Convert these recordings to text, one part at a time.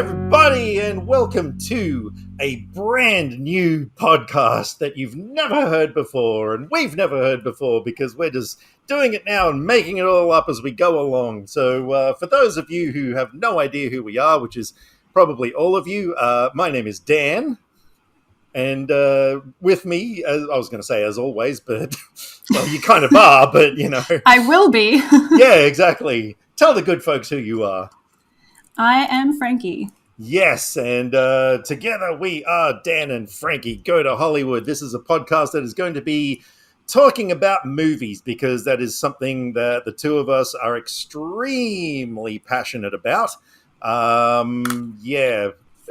everybody, and welcome to a brand new podcast that you've never heard before, and we've never heard before because we're just doing it now and making it all up as we go along. So for those of you who have no idea who we are, which is probably all of you, my name is Dan, and with me, as I was going to say as always, but well, you kind of are, but you know. I will be. Yeah, exactly. Tell the good folks who you are. I am Frankie. Yes, and together we are Dan and Frankie Go to Hollywood. This is a podcast that is going to be talking about movies because that is something that the two of us are extremely passionate about.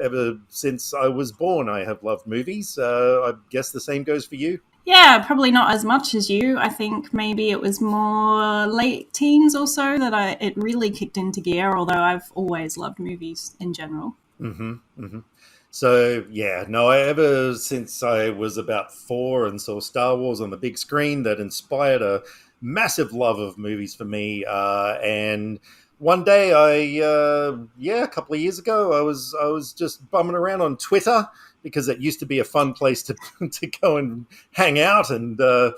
Ever since I was born, I have loved movies. I guess the same goes for you. Yeah, probably not as much as you. I think maybe it was more late teens or so that it really kicked into gear, although I've always loved movies in general. So, ever since I was about 4 and saw Star Wars on the big screen, that inspired a massive love of movies for me. And one day, a couple of years ago, I was just bumming around on Twitter because it used to be a fun place to go and hang out and, not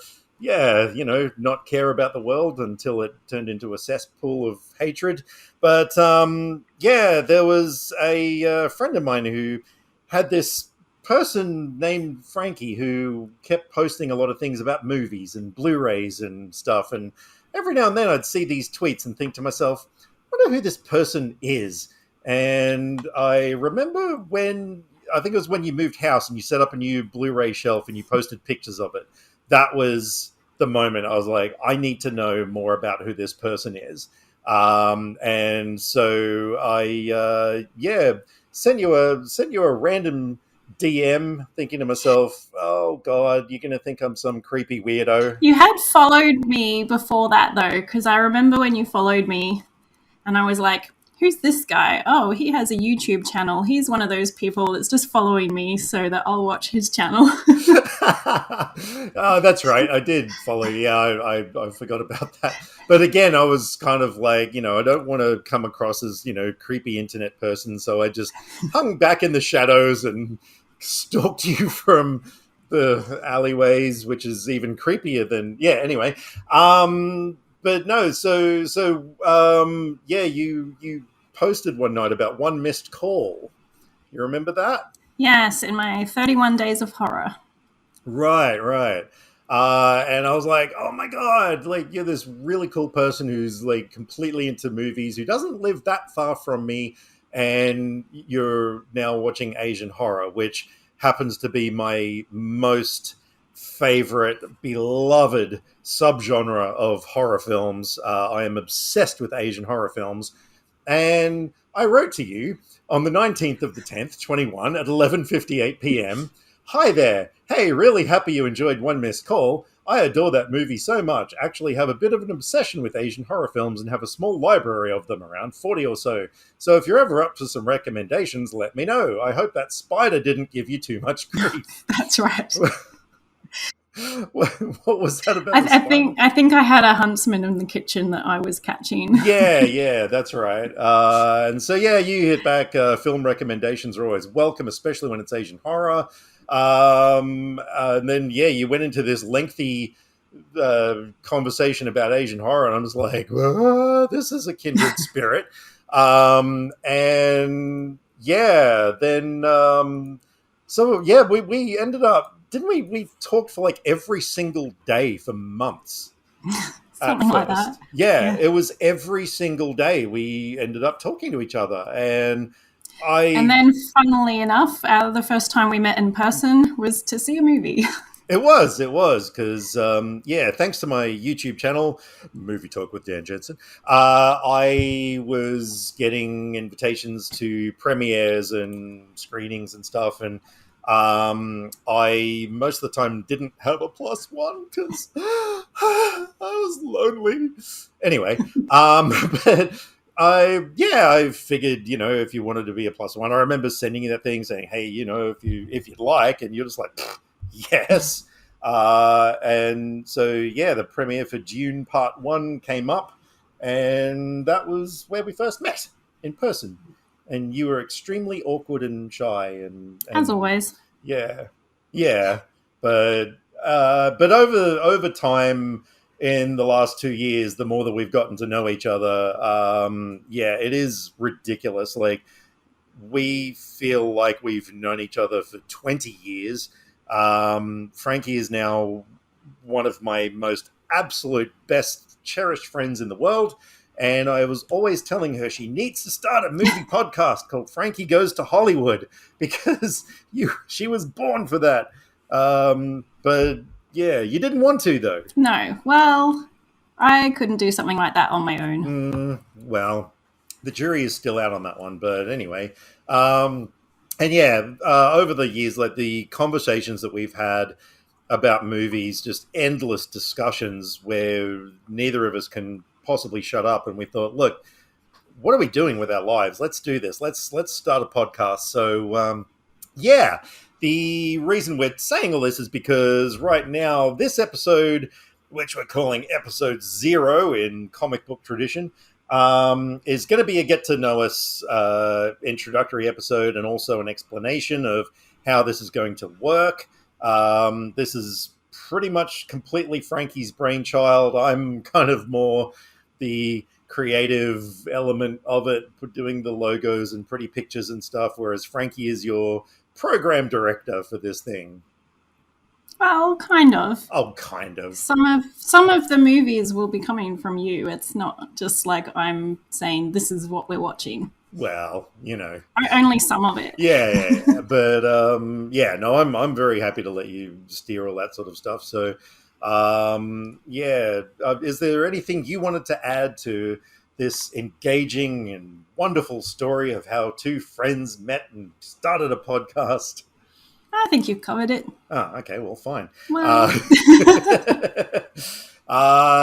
care about the world until it turned into a cesspool of hatred. But, there was a friend of mine who had this person named Frankie who kept posting a lot of things about movies and Blu-rays and stuff. And every now and then I'd see these tweets and think to myself, I wonder who this person is. And I remember I think it was when you moved house and you set up a new Blu-ray shelf and you posted pictures of it. That was the moment I was like, I need to know more about who this person is. And so I, sent you a random DM thinking to myself, oh God, you're going to think I'm some creepy weirdo. You had followed me before that though, because I remember when you followed me and I was like, who's this guy? Oh, he has a YouTube channel. He's one of those people that's just following me so that I'll watch his channel. Oh, that's right. I did follow you. Yeah, I forgot about that. But again, I was kind of like, I don't want to come across as, creepy internet person. So I just hung back in the shadows and stalked you from the alleyways, which is even creepier than, anyway. But no, you posted one night about one missed call. You remember that? Yes, in my 31 Days of Horror. Right. And I was like, oh my God, like you're this really cool person who's like completely into movies, who doesn't live that far from me. And you're now watching Asian horror, which happens to be my most favorite, beloved subgenre of horror films. I am obsessed with Asian horror films. And I wrote to you on the 19th of the 10th, 21 at 11:58 p.m. Hi there. Hey, really happy you enjoyed One Missed Call. I adore that movie so much. Actually have a bit of an obsession with Asian horror films and have a small library of them, around 40 or so. So if you're ever up for some recommendations, let me know. I hope that spider didn't give you too much grief. That's right. What was that about? I think I had a huntsman in the kitchen that I was catching. Yeah, that's right. And so, you hit back. Film recommendations are always welcome, especially when it's Asian horror. And then, you went into this lengthy conversation about Asian horror, and I was like, this is a kindred spirit. We ended up, didn't we? We talked for like every single day for months. Something like that. Yeah, it was every single day we ended up talking to each other. And then, funnily enough, the first time we met in person was to see a movie. It was, because, thanks to my YouTube channel, Movie Talk with Dan Jensen, I was getting invitations to premieres and screenings and stuff, and I most of the time didn't have a +1 because I was lonely. Anyway, but I figured, if you wanted to be a +1, I remember sending you that thing saying, hey, if you'd like, and you're just like, yes. And so, the premiere for Dune Part 1 came up, and that was where we first met in person. and you were extremely awkward and shy, and As always. yeah, yeah, but over time in the last 2 years, the more that we've gotten to know each other, yeah, it is ridiculous. Like we feel like we've known each other for 20 years. Frankie is now one of my most absolute best cherished friends in the world. And I was always telling her she needs to start a movie podcast called Frankie Goes to Hollywood because she was born for that. But yeah, you didn't want to, though. No. Well, I couldn't do something like that on my own. Well, the jury is still out on that one. But anyway, and yeah, over the years, like the conversations that we've had about movies, just endless discussions where neither of us can possibly shut up. And we thought, look, what are we doing with our lives? Let's do this. Let's start a podcast. So, yeah, the reason we're saying all this is because right now, this episode, which we're calling episode 0 in comic book tradition, is going to be a get to know us introductory episode, and also an explanation of how this is going to work. This is pretty much completely Frankie's brainchild. I'm kind of more the creative element of it, doing the logos and pretty pictures and stuff, whereas Frankie is your program director for this thing. Well, kind of. Oh, kind of. Some of the movies will be coming from you. It's not just like I'm saying this is what we're watching. Well, you know, only some of it. Yeah. But yeah, no, I'm very happy to let you steer all that sort of stuff. So, yeah, is there anything you wanted to add to this engaging and wonderful story of how two friends met and started a podcast? I think you've covered it. Oh, okay, well, fine. Well.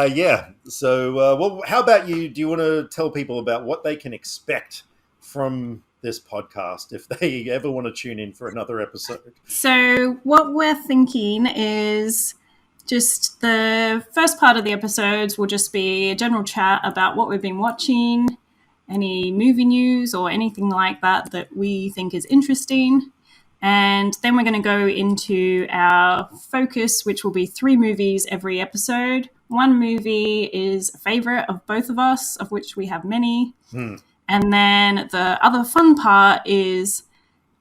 Yeah. So, well, how about you? Do you want to tell people about what they can expect from this podcast if they ever want to tune in for another episode? So what we're thinking is just the first part of the episodes will just be a general chat about what we've been watching, any movie news or anything like that we think is interesting. And then we're going to go into our focus, which will be 3 movies every episode. One movie is a favorite of both of us, of which we have many. And then the other fun part is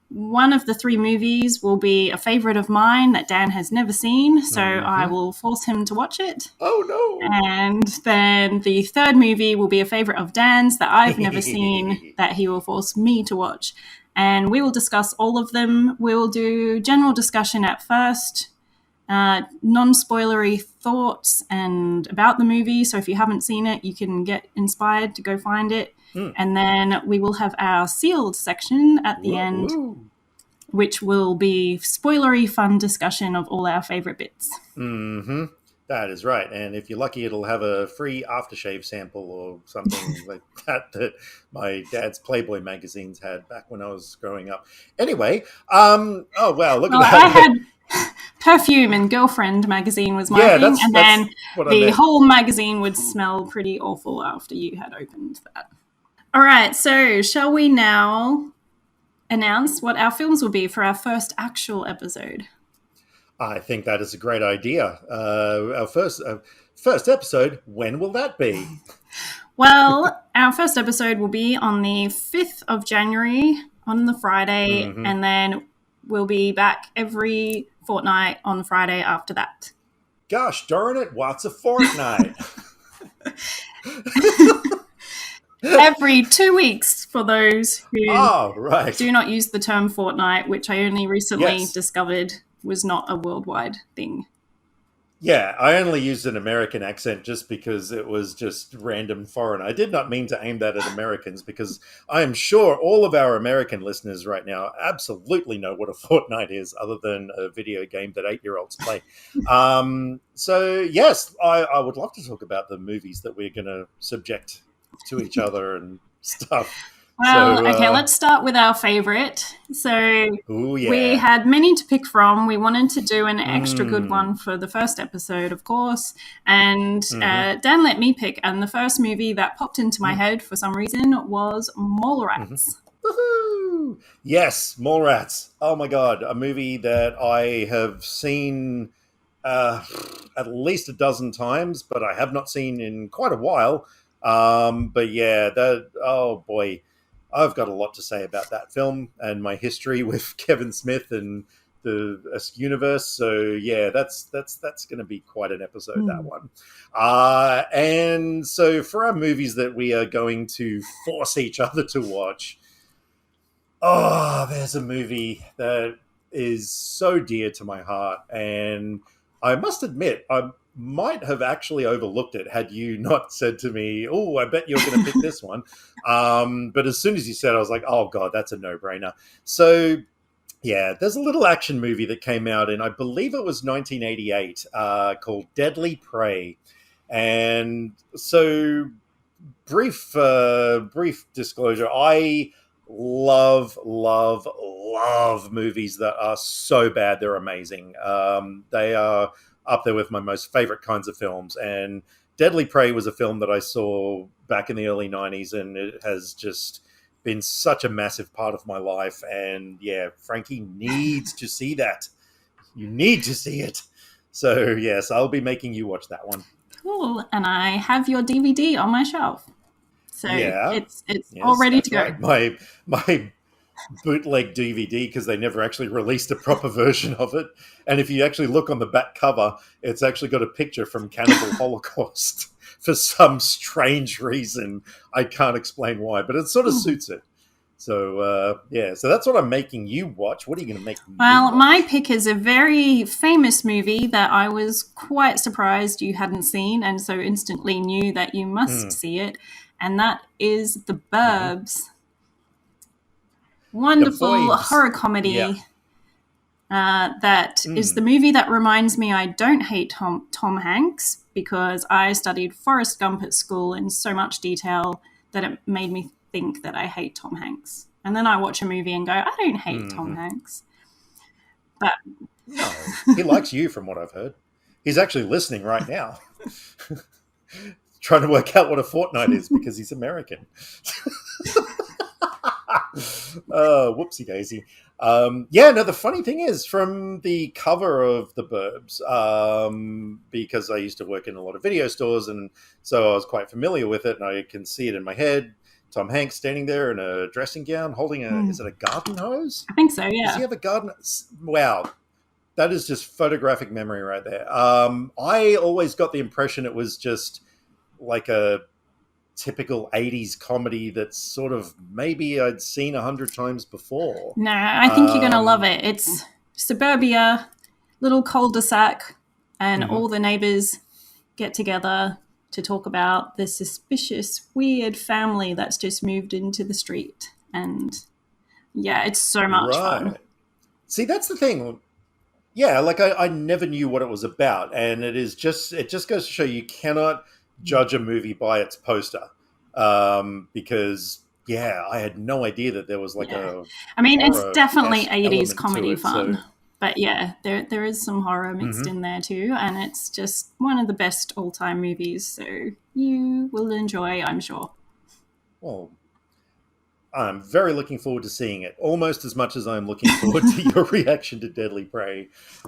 one of the 3 movies will be a favorite of mine that Dan has never seen. So I will force him to watch it. Oh, no. And then the third movie will be a favorite of Dan's that I've never seen that he will force me to watch. And we will discuss all of them. We'll do general discussion at first, non-spoilery thoughts and about the movie. So if you haven't seen it, you can get inspired to go find it. And then we will have our sealed section at the end, which will be spoilery fun discussion of all our favorite bits. That is right. And if you're lucky, it'll have a free aftershave sample or something like that my dad's Playboy magazines had back when I was growing up. Anyway, oh, wow, look at that. I had Perfume and Girlfriend magazine was my thing, and then the whole magazine would smell pretty awful after you had opened that. All right, so shall we now announce what our films will be for our first actual episode? I think that is a great idea. Our first episode, when will that be? Well, our first episode will be on the 5th of January on the Friday, and then we'll be back every fortnight on the Friday after that. Gosh darn it, what's a fortnight? Every 2 weeks for those who do not use the term fortnight, which I only recently discovered was not a worldwide thing. Yeah, I only used an American accent just because it was just random foreign. I did not mean to aim that at Americans, because I am sure all of our American listeners right now absolutely know what a fortnight is, other than a video game that 8-year-olds play. So, yes, I would love to talk about the movies that we're going to subject to each other and stuff. Well, okay, let's start with our favorite. So we had many to pick from. We wanted to do an extra good one for the first episode, of course. And Dan let me pick. And the first movie that popped into my head for some reason was Mallrats. Yes, Mallrats. Oh my god, a movie that I have seen uh, at least a dozen times, but I have not seen in quite a while. But yeah, that oh boy, I've got a lot to say about that film and my history with Kevin Smith and the universe. So yeah, that's going to be quite an episode, that Hmm. one. And so for our movies that we are going to force each other to watch, oh, there's a movie that is so dear to my heart, and I must admit, I might have actually overlooked it had you not said to me, "Oh, I bet you're going to pick this one." But as soon as you said, I was like, "Oh God, that's a no-brainer." So yeah, there's a little action movie that came out in, I believe it was 1988, called Deadly Prey, and so brief disclosure, I love movies that are so bad they're amazing. They are up there with my most favorite kinds of films, and Deadly Prey was a film that I saw back in the early 90s, and it has just been such a massive part of my life. And yeah, Frankie needs to see that. You need to see it. So yes, I'll be making you watch that one. Cool. And I have your DVD on my shelf. So Yeah. it's all Yes, ready to that's go. right. My bootleg DVD, because they never actually released a proper version of it. And if you actually look on the back cover, it's actually got a picture from Cannibal Holocaust for some strange reason. I can't explain why, but it sort of Hmm. suits it. So yeah, so that's what I'm making you watch. What are you going to make me Well, my watch? pick is a very famous movie that I was quite surprised you hadn't seen, and so instantly knew that you must Mm, see it, and that is The hmm. Burbs. The Wonderful Boybs. horror Yeah. comedy that is the Mm. movie that reminds me I don't hate Tom Hanks because I studied Forrest Gump at school in so much detail that it made me think that I hate Tom Hanks. And then I watch a movie and go, I don't hate Tom Hmm. Hanks. But No, he likes you, from what I've heard. He's actually listening right now, trying to work out what a fortnight is because he's American. Whoopsie daisy. Yeah, no, the funny thing is, from the cover of The Burbs, because I used to work in a lot of video stores, and so I was quite familiar with it, and I can see it in my head. Tom Hanks standing there in a dressing gown holding is it a garden hose? I think so, Does he yeah. have a garden? Wow, that is just photographic memory right there. I always got the impression it was just like a typical 80s comedy that's sort of maybe I'd seen 100 times before. No, I think you're going to love Um, it. It's suburbia, little cul-de-sac, and mhm. all the neighbors get together to talk about the suspicious, weird family that's just moved into the street. And yeah, it's so much fun. Right. See, that's the thing. Yeah, like I never knew what it was about, and it just goes to show you cannot judge a movie by its poster, because yeah, I had no idea that there was like Yeah. a I mean, it's horror definitely esque 80s element to comedy it. So fun. But yeah, there is some horror mixed mhm. in there too, and it's just one of the best all time movies, so you will enjoy, I'm sure. Well, I'm very looking forward to seeing it, almost as much as I'm looking forward to your reaction to Deadly Prey.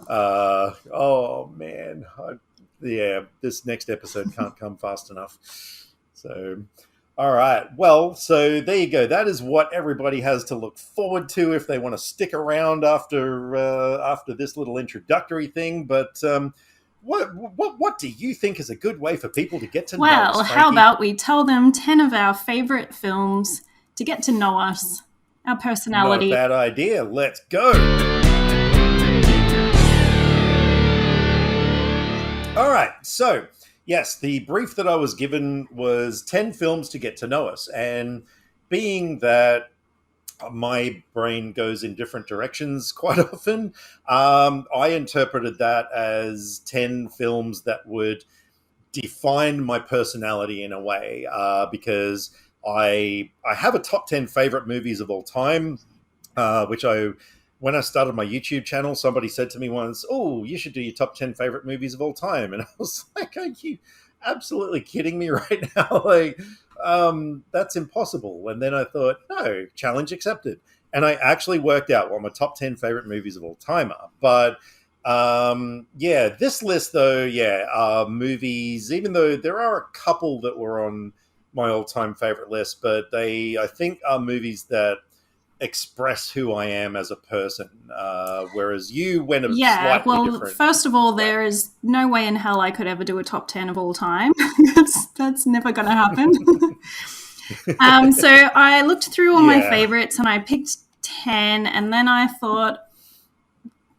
Oh man, yeah, this next episode can't come fast enough. So, all right, well, so there you go. That is what everybody has to look forward to if they want to stick around after this little introductory thing. But what do you think is a good way for people to get to know us, Well, how Frankie? about we tell them 10 of our favorite films to get to know us, our Not a personality. bad idea. Let's go. All right. So, yes, the brief that I was given was 10 films to get to know us. And being that my brain goes in different directions quite often, I interpreted that as 10 films that would define my personality in a way, because I have a top 10 favorite movies of all time, which I when I started my YouTube channel, somebody said to me once, "Oh, you should do your top 10 favorite movies of all time." And I was like, "Are you absolutely kidding me right now? Like, that's impossible." And then I thought, no, challenge accepted. and I actually worked out what my top 10 favorite movies of all time are. But yeah, this list though, yeah, movies, even though there are a couple that were on my all-time favorite list, but they, I think, are movies that express who I am as a person, whereas you went a Yeah, slightly well, different first of all, way. there is no way in hell I could ever do a top 10 of all time. That's never going to happen. So I looked through all my Yeah. favorites and I picked 10, and then I thought,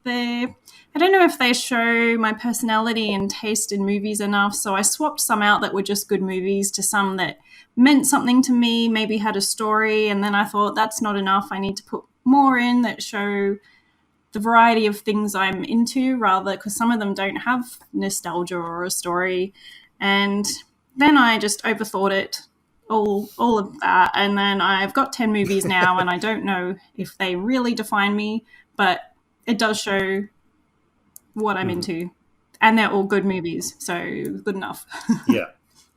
I don't know if they show my personality and taste in movies enough, so I swapped some out that were just good movies to some that meant something to me, maybe had a story, and then I thought that's not enough. I need to put more in that show the variety of things I'm into, rather, because some of them don't have nostalgia or a story. And then I just overthought it, all of that, and then I've got 10 movies now, and I don't know if they really define me, but it does show what I'm Mhm. into, and they're all good movies, so good enough. Yeah.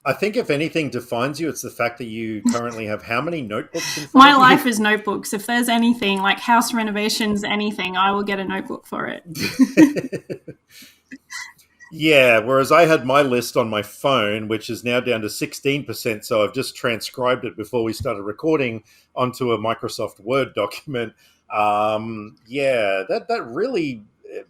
I think if anything defines you, it's the fact that you currently have how many notebooks in front My of you? life is notebooks. If there's anything like house renovations, anything, I will get a notebook for it. Yeah, whereas I had my list on my phone, which is now down to 16%. So I've just transcribed it before we started recording onto a Microsoft Word document. Yeah, that really,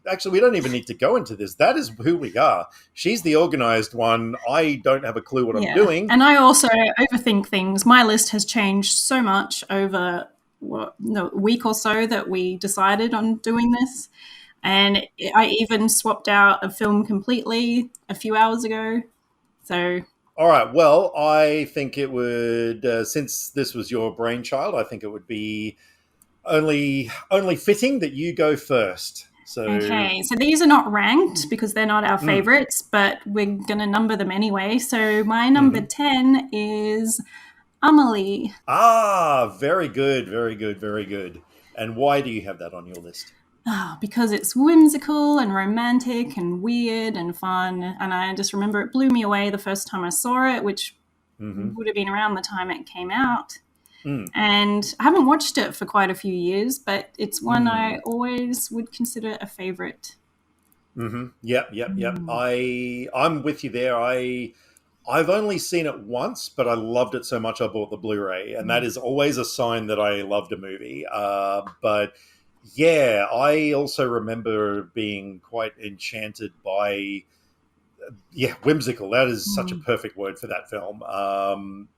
actually, we don't even need to go into this. That is who we are. She's the organized one. I don't have a clue what I'm Yeah. doing. And I also overthink things. My list has changed so much over a week or so that we decided on doing this. And I even swapped out a film completely a few hours ago. So, All right. Well, I think it would, since this was your brainchild, I think it would be only fitting that you go first. So, okay. So these are not ranked because they're not our mm, favorites, but we're going to number them anyway. So my number mhm. 10 is Amelie. Very good, very good, very good. And why do you have that on your list? Oh, because it's whimsical and romantic and weird and fun. And I just remember it blew me away the first time I saw it, which Hmm. would have been around the time it came out. Mm, And I haven't watched it for quite a few years, but it's one I mm, always would consider a favorite. hmm. Yep, yep, yep. Mm. I'm with you there. I've only seen it once, but I loved it so much I bought the Blu-ray, and that is always a sign that I loved a movie. But yeah, I also remember being quite enchanted by, yeah, whimsical. That is such a Mm. perfect word for that film.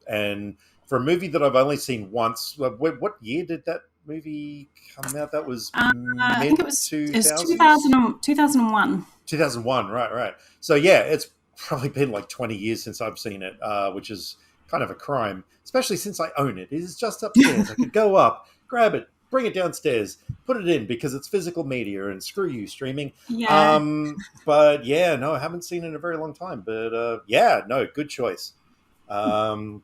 And for a movie that I've only seen once, what year did that movie come out? That was I think mid it was 2000s, 2001. 2001. Right, right. So yeah, it's probably been like 20 years since I've seen it, which is kind of a crime, especially since I own it. It is just upstairs. I could go up, grab it, bring it downstairs, put it in because it's physical media, and screw you streaming. Yeah. But yeah, no, I haven't seen it in a very long time. But yeah, no, good choice. Um,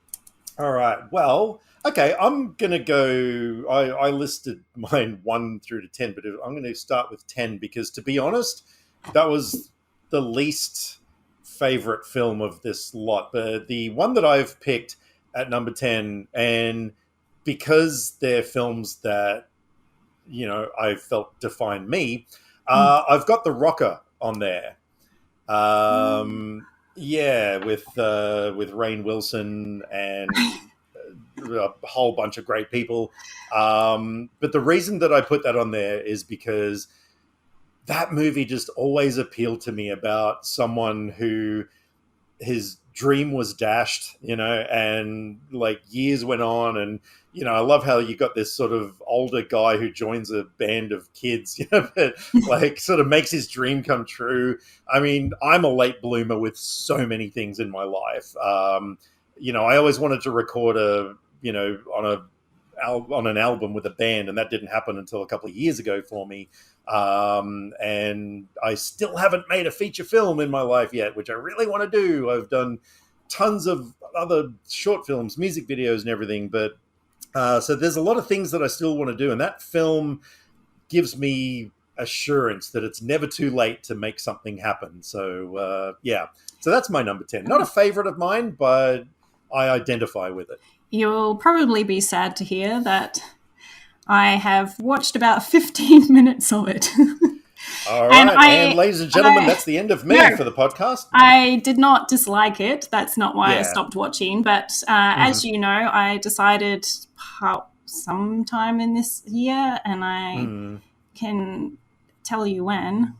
all right. Well, okay. I'm gonna go. I listed mine 1 through to 10, but I'm going to start with 10 because, to be honest, that was the least favorite film of this lot. But the one that I've picked at number 10, and because they're films that I felt define me, Mm. I've got The Rocker on there. Mm. Yeah, with Rainn Wilson and a whole bunch of great people. But the reason that I put that on there is because that movie just always appealed to me about someone who his dream was dashed, and like years went on, and I love how you got this sort of older guy who joins a band of kids, but like sort of makes his dream come true. I mean, I'm a late bloomer with so many things in my life. I always wanted to record on an album with a band, and that didn't happen until a couple of years ago for me. And I still haven't made a feature film in my life yet, which I really want to do. I've done tons of other short films, music videos, and everything, but so there's a lot of things that I still want to do, and that film gives me assurance that it's never too late to make something happen. So yeah, so that's my number 10. Not a favorite of mine, but I identify with it. You'll probably be sad to hear that I have watched about 15 minutes of it. All and right. And ladies and gentlemen, that's the end of me no, for the podcast. I did not dislike it. That's not why I Yeah. stopped watching. But as you know, I decided sometime in this year, and I can tell you when.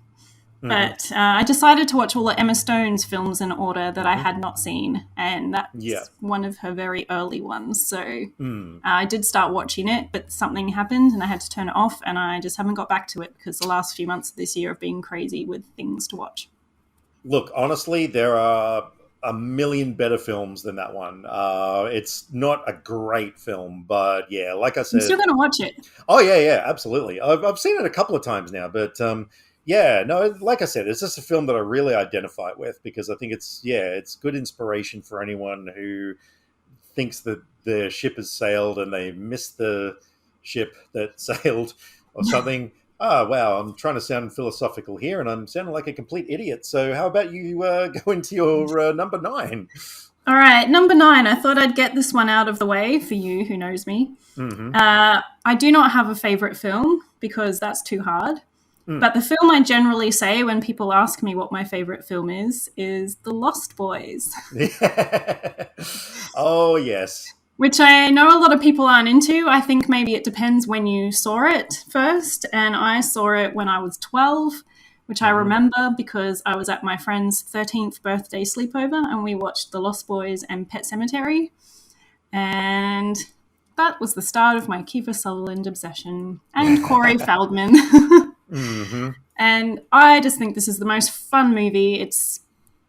But I decided to watch all the Emma Stone's films in order that I had not seen, and Yeah. that's one of her very early ones. So I did start watching it, but something happened and I had to turn it off, and I just haven't got back to it because the last few months of this year have been crazy with things to watch. Look, honestly, there are a million better films than that one. It's not a great film, but yeah, like I I'm said, still going to watch it. oh yeah, absolutely. I've seen it a couple of times now, but yeah, no, like I said, it's just a film that I really identify with because I think it's good inspiration for anyone who thinks that the ship has sailed and they missed the ship that sailed or something. Ah, wow, I'm trying to sound philosophical here and I'm sounding like a complete idiot. So, how about you go into your number nine? All right, number 9. I thought I'd get this one out of the way for you who knows me. Mm-hmm. I do not have a favorite film because that's too hard. But the film I generally say when people ask me what my favorite film is The Lost Boys. Oh, yes. Which I know a lot of people aren't into. I think maybe it depends when you saw it first. And I saw it when I was 12, which I remember because I was at my friend's 13th birthday sleepover and we watched The Lost Boys and Pet Sematary. And that was the start of my Kiefer Sutherland obsession and Corey Feldman. And I just think this is the most fun movie. It's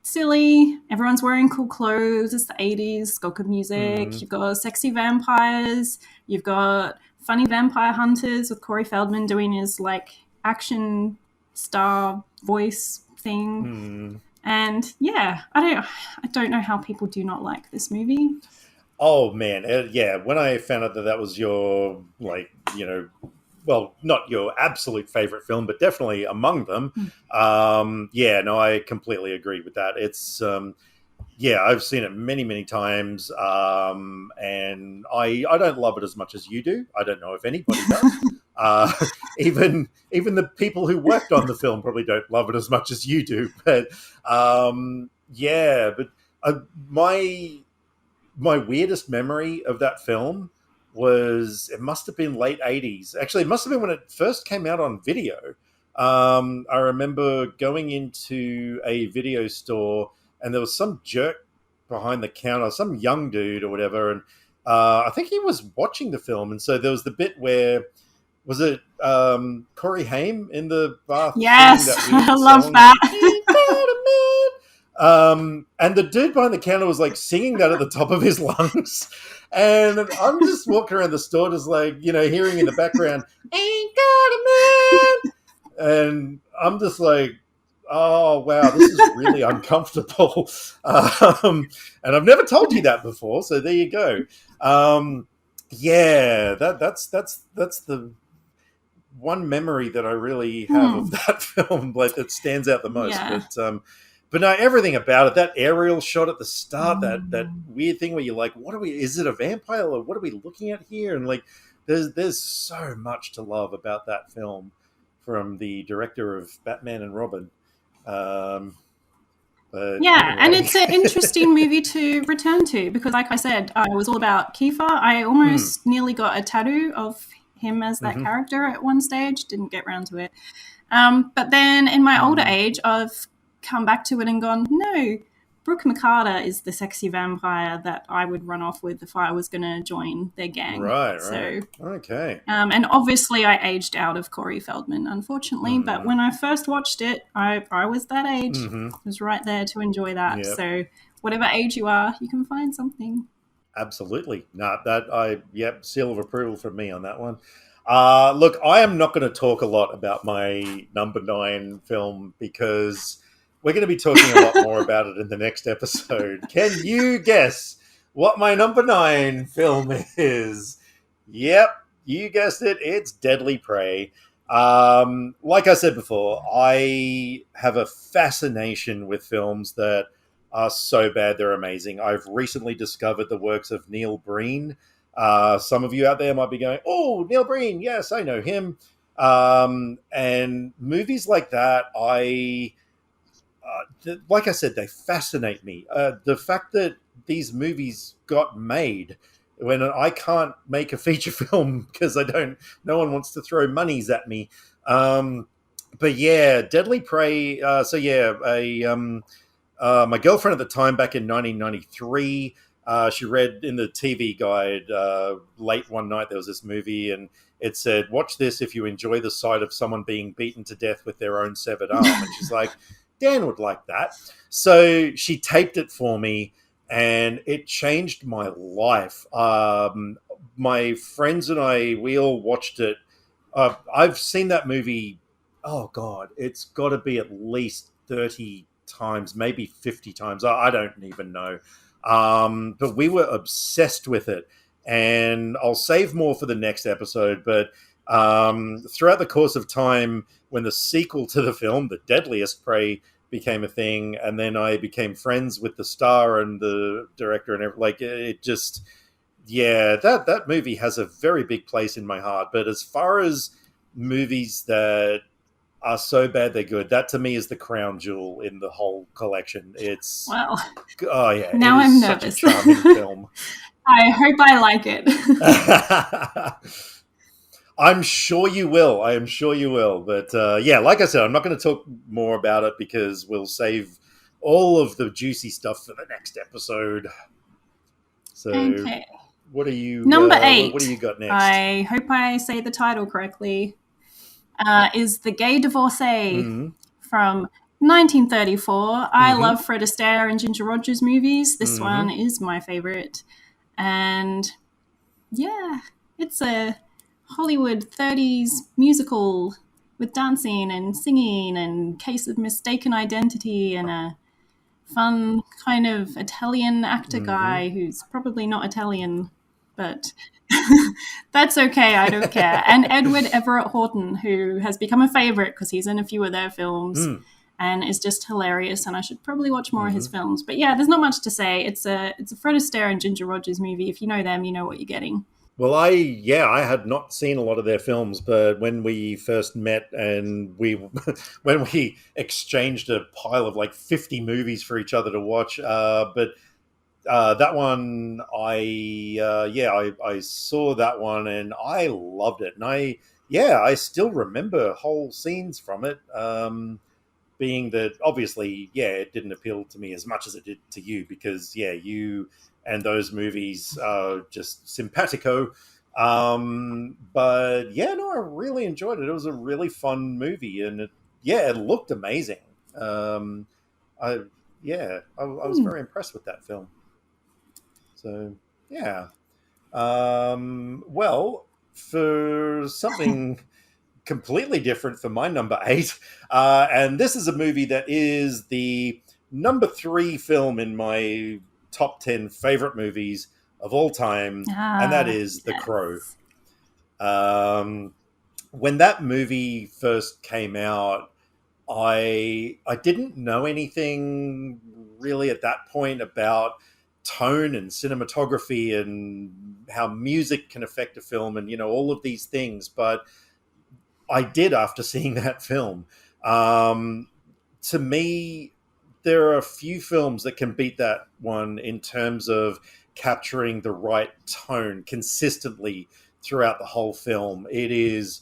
silly. Everyone's wearing cool clothes. It's the 80s. It's got good music. You've got sexy vampires. You've got funny vampire hunters with Corey Feldman doing his like action star voice thing. And yeah, I don't know how people do not like this movie. Oh man, yeah. When I found out that that was your well, not your absolute favorite film, but definitely among them. Yeah, no, I completely agree with that. It's yeah, I've seen it many, many times, and I don't love it as much as you do. I don't know if anybody does. Even the people who worked on the film probably don't love it as much as you do. But yeah, but my weirdest memory of that film was it must have been late 80s. Actually, it must have been when it first came out on video. I remember going into a video store and there was some jerk behind the counter, some young dude or whatever, and I think he was watching the film. And so there was the bit where was it Corey Haim in the bath? Yes, singing that weird I love song? that. And the dude behind the counter was like singing that at the top of his lungs. And I'm just walking around the store, just like, hearing in the background, ain't got a man. And I'm just like, oh, wow, this is really uncomfortable. And I've never told you that before. So there you go. Yeah, that's the one memory that I really have of that film, like that stands out the most. Yeah. But no, everything about it, that aerial shot at the start, that weird thing where you're like, is it a vampire or what are we looking at here? And like, there's so much to love about that film from the director of Batman and Robin. But yeah, anyway. and it's an interesting movie to return to because, like I said, I was all about Kiefer. I almost nearly got a tattoo of him as that character at one stage. Didn't get around to it. But then in my older age, I've come back to it and gone, no, Brooke McCarter is the sexy vampire that I would run off with if I was going to join their gang. Right. So, okay. And obviously I aged out of Corey Feldman, unfortunately. But when I first watched it, I was that age. I was right there to enjoy that. Yep. So whatever age you are, you can find something. Absolutely. Seal of approval from me on that one. Look, I am not going to talk a lot about my number 9 film because we're going to be talking a lot more about it in the next episode. Can you guess what my number 9 film is? Yep, you guessed it. It's Deadly Prey. Like I said before, I have a fascination with films that are so bad they're amazing. I've recently discovered the works of Neil Breen. Some of you out there might be going, "Oh, Neil Breen, yes, I know him." And movies like that, like I said, they fascinate me. The fact that these movies got made when I can't make a feature film because no one wants to throw monies at me. But yeah, Deadly Prey. My girlfriend at the time, back in 1993, she read in the TV guide late one night, there was this movie, and it said, "Watch this if you enjoy the sight of someone being beaten to death with their own severed arm." And she's like, Dan would like that. So she taped it for me, and it changed my life. My friends and I, we all watched it. I've seen that movie, oh God, it's got to be at least 30 times, maybe 50 times. I don't even know. But we were obsessed with it. And I'll save more for the next episode. But throughout the course of time, when the sequel to the film, The Deadliest Prey, became a thing, and then I became friends with the star and the director, and it just, yeah, that movie has a very big place in my heart. But as far as movies that are so bad they're good, that to me is the crown jewel in the whole collection. It's, Well, oh yeah, now it is I'm such a nervous. charming film. I hope I like it. I'm sure you will. I am sure you will. But yeah, like I said, I'm not going to talk more about it because we'll save all of the juicy stuff for the next episode. So, Okay. what are you? Number 8. What do you got next? I hope I say the title correctly. Is The Gay Divorcee from 1934. I love Fred Astaire and Ginger Rogers movies. This one is my favorite. And yeah, it's a Hollywood 30s musical with dancing and singing and case of mistaken identity and a fun kind of Italian actor guy who's probably not Italian, but that's okay. I don't care. And Edward Everett Horton, who has become a favorite because he's in a few of their films and is just hilarious. And I should probably watch more of his films. But yeah, there's not much to say. It's a Fred Astaire and Ginger Rogers movie. If you know them, you know what you're getting. Well, I had not seen a lot of their films, but when we first met and when we exchanged a pile of like 50 movies for each other to watch, but that one, I saw that one and I loved it, and I still remember whole scenes from it. Being that obviously, it didn't appeal to me as much as it did to you because, you and those movies are just simpatico. But I really enjoyed it. It was a really fun movie, and it looked amazing. I was very impressed with that film. So, yeah. Well, for something completely different for my number 8, and this is a movie that is the number 3 film in my top 10 favorite movies of all time, and that is The Crow. When that movie first came out, I didn't know anything really at that point about tone and cinematography and how music can affect a film and all of these things, but I did after seeing that film. To me, there are a few films that can beat that one in terms of capturing the right tone consistently throughout the whole film. It is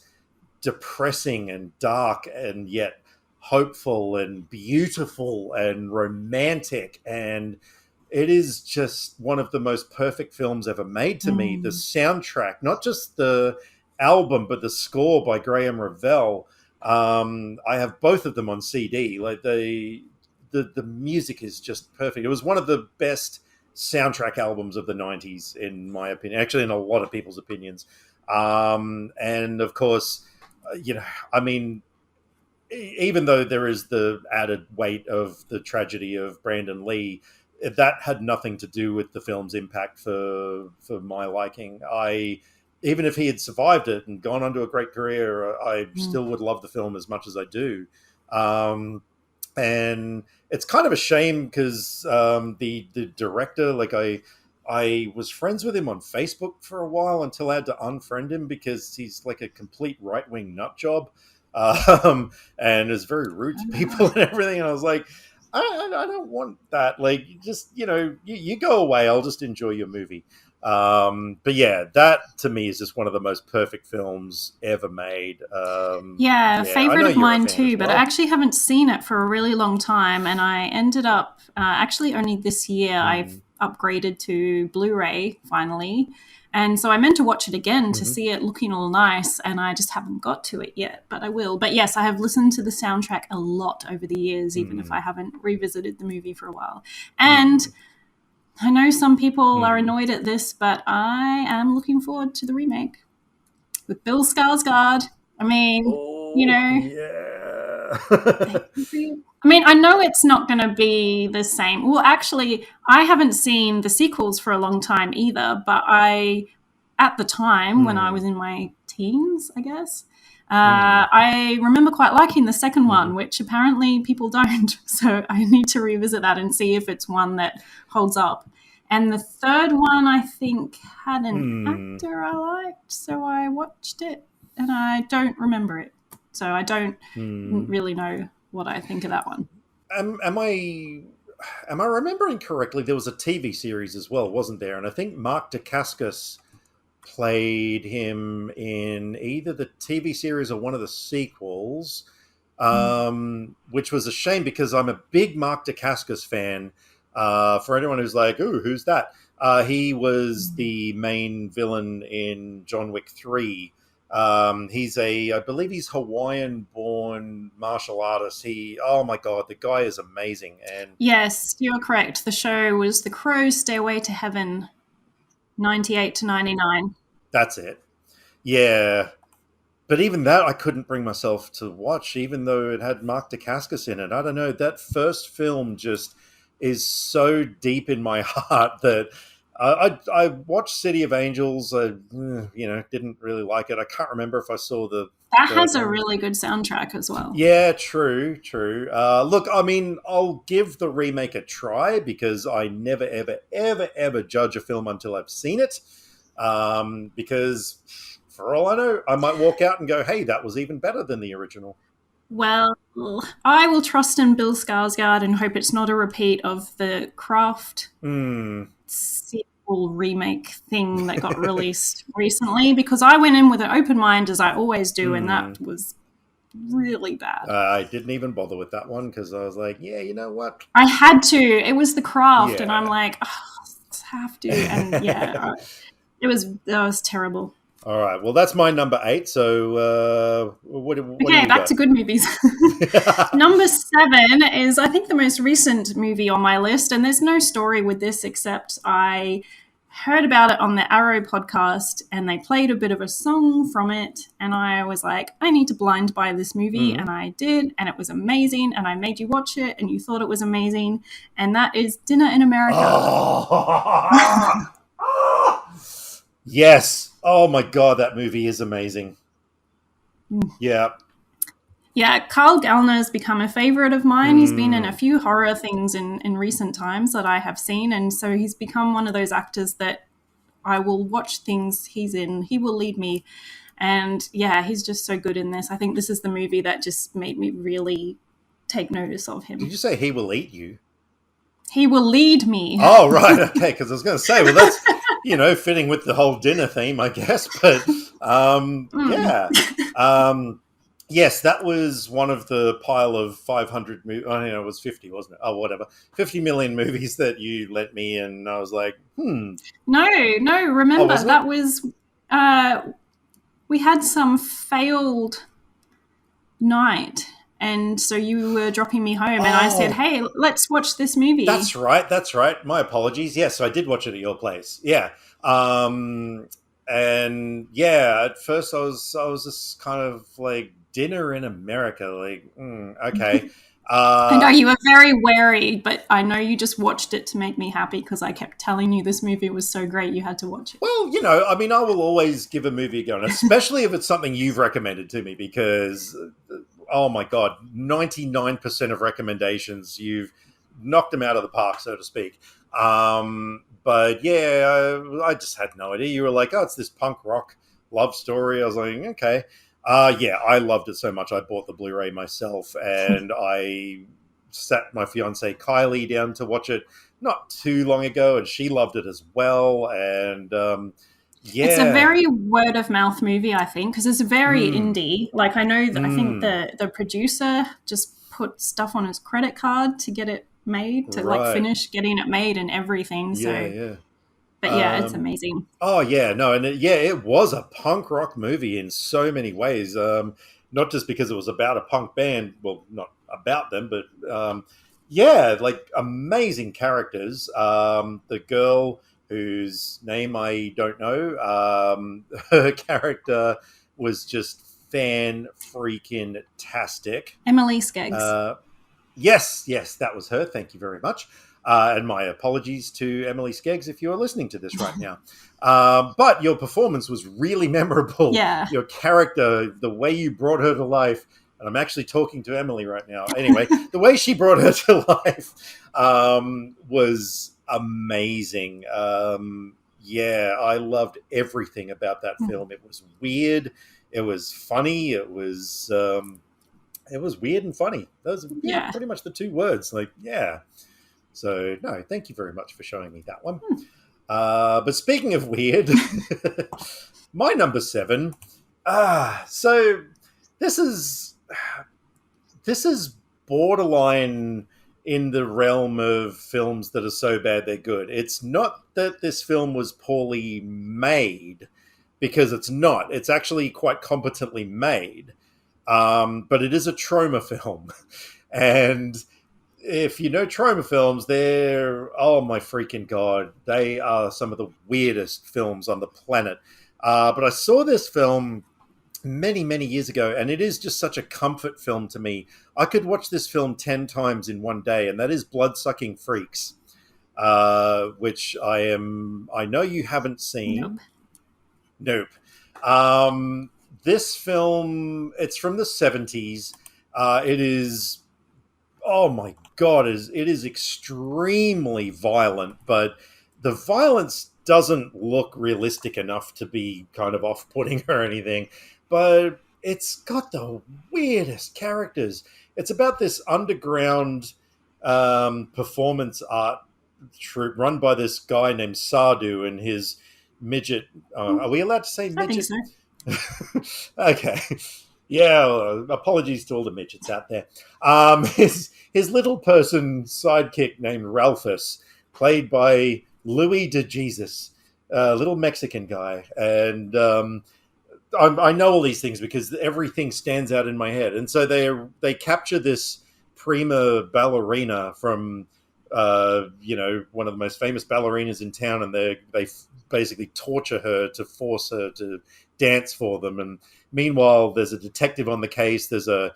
depressing and dark and yet hopeful and beautiful and romantic, and it is just one of the most perfect films ever made to me. The soundtrack, not just the album, but the score by Graham Revell. I have both of them on CD. Like the music is just perfect. It was one of the best soundtrack albums of the 90s, in my opinion, actually in a lot of people's opinions. And of course, even though there is the added weight of the tragedy of Brandon Lee, that had nothing to do with the film's impact for my liking. Even if he had survived it and gone on to a great career, I still would love the film as much as I do. And it's kind of a shame because the director, I was friends with him on Facebook for a while until I had to unfriend him because he's like a complete right-wing nut job, and is very rude to people and everything. And I was like, I don't want that. Like, just you go away. I'll just enjoy your movie. But yeah, that to me is just one of the most perfect films ever made. Yeah, favorite of mine too, but I well. actually haven't seen it for a really long time. And I ended up, actually only this year, I've upgraded to Blu-ray finally. And so I meant to watch it again to see it looking all nice, and I just haven't got to it yet, but I will. But yes, I have listened to the soundtrack a lot over the years, even if I haven't revisited the movie for a while. And I know some people are annoyed at this, but I am looking forward to the remake with Bill Skarsgård. I mean, Yeah. I mean, I know it's not going to be the same. Well, actually, I haven't seen the sequels for a long time either, but at the time when I was in my teens, I guess, I remember quite liking the second one, which apparently people don't. So I need to revisit that and see if it's one that holds up. And the third one, I think, had an actor I liked, so I watched it, and I don't remember it. So I don't really know what I think of that one. Am I remembering correctly? There was a TV series as well, wasn't there? And I think Mark Dacascos played him in either the TV series or one of the sequels, which was a shame because I'm a big Mark Dacascos fan. For anyone who's like, "Ooh, who's that?" He was the main villain in John Wick 3. I believe he's Hawaiian-born martial artist. Oh my god, the guy is amazing. And yes, you're correct. The show was The Crow's Stairway to Heaven, 98 to 99. That's it. Yeah. But even that, I couldn't bring myself to watch, even though it had Mark Dacascos in it. I don't know. That first film just is so deep in my heart that I watched City of Angels. Didn't really like it. I can't remember if I saw that has a really good soundtrack as well. Yeah, true. Look, I mean, I'll give the remake a try because I never, ever, ever, ever judge a film until I've seen it. Because for all I know, I might walk out and go, "Hey, that was even better than the original." Well, I will trust in Bill Skarsgård and hope it's not a repeat of the Craft sequel remake thing that got released recently, because I went in with an open mind, as I always do, and that was really bad. I didn't even bother with that one because I was like, yeah, you know what? I had to. It was the Craft, and I'm like, I have to. And yeah, that was terrible. All right. Well, that's my number 8. So what okay, back to good movies. Number 7 is, I think, the most recent movie on my list. And there's no story with this except I heard about it on the Arrow podcast and they played a bit of a song from it. And I was like, I need to blind buy this movie. And I did. And it was amazing. And I made you watch it and you thought it was amazing. And that is Dinner in America. Oh. Yes. Oh my god, that movie is amazing. Yeah. Yeah, Carl Gallner has become a favorite of mine. He's been in a few horror things in recent times that I have seen, and so he's become one of those actors that I will watch things he's in. He will lead me, and yeah, he's just so good in this. I think this is the movie that just made me really take notice of him. Did you say he will eat you? He will lead me. Oh, right. Okay, because I was going to say, well, that's, fitting with the whole dinner theme, I guess. But, yeah. Yes, that was one of the pile of 500 movies. I don't know, it was 50, wasn't it? Oh, whatever. 50 million movies that you lent me, and I was like, No, remember, that was... we had some failed night. And so you were dropping me home and I said, hey, let's watch this movie. That's right. My apologies. Yes, so I did watch it at your place. Yeah. And yeah, at first I was just kind of like, Dinner in America. Like, okay. I know you were very wary, but I know you just watched it to make me happy because I kept telling you this movie was so great you had to watch it. Well, I mean, I will always give a movie a go, and especially if it's something you've recommended to me because... oh my God, 99% of recommendations, you've knocked them out of the park, so to speak. But yeah, I just had no idea. You were like, oh, it's this punk rock love story. I was like, okay. Yeah, I loved it so much. I bought the Blu-ray myself, and I sat my fiance Kylie down to watch it not too long ago, and she loved it as well. And It's a yeah, very word of mouth movie, I think, because it's very mm, indie. Like I know, I think mm, the producer just put stuff on his credit card to get it made, to like right, finish getting it made and everything. yeah, So, yeah. but yeah, it's amazing. Oh yeah, no, and yeah, it was a punk rock movie in so many ways. Not just because it was about a punk band, well, not about them, but yeah, like amazing characters. The girl whose name I don't know, her character was just fan freaking tastic. Emily Skeggs. Uh, Yes, yes, that was her. Thank you very much. And my apologies to Emily Skeggs if you're listening to this right now. But your performance was really memorable. Yeah. Your character, the way you brought her to life, and I'm actually talking to Emily right now. Anyway, the way she brought her to life was amazing. Yeah, I loved everything about that film. It was weird. It was funny. It was weird and funny. Those, yeah, Yeah. pretty much the two words. Like, yeah. So, no, thank you very much for showing me that one. But speaking of weird, my number 7. So this is this is borderline in the realm of films that are so bad they're good. It's not that this film was poorly made, because it's not. It's actually quite competently made. But it is a trauma film. And if you know trauma films, they're, oh my freaking God, they are some of the weirdest films on the planet. But I saw this film many, many years ago, and it is just such a comfort film to me. I could watch this film 10 times in one day, and that is Bloodsucking Freaks, which I know you haven't Nope. seen. Nope. This film, it's from the 70s. It is, oh my God, it is extremely violent, but the violence doesn't look realistic enough to be kind of off putting or anything. But it's got the weirdest characters. It's about this underground performance art troupe run by this guy named Sardu and his midget. Are we allowed to say I think midget? so. Okay. Yeah, well, apologies to all the midgets out there. His little person sidekick named Ralphus, played by Louis de Jesus, a little Mexican guy. And I know all these things because everything stands out in my head. And so they capture this prima ballerina from one of the most famous ballerinas in town, and they basically torture her to force her to dance for them. And meanwhile, there's a detective on the case. There's a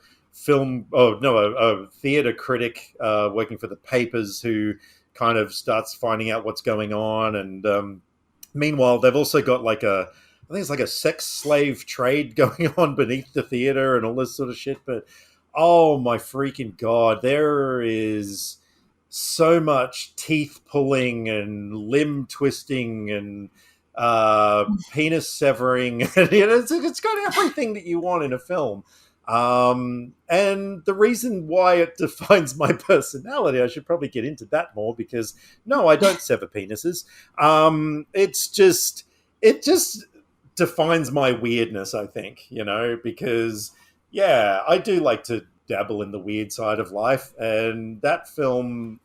theater critic working for the papers who kind of starts finding out what's going on. And meanwhile, they've also got I think it's like a sex slave trade going on beneath the theater and all this sort of shit. But oh my freaking God, there is so much teeth pulling and limb twisting and penis severing. It's got everything that you want in a film. And the reason why it defines my personality, I should probably get into that more, because no, I don't sever penises. It just defines my weirdness, I think, because yeah, I do like to dabble in the weird side of life, and that film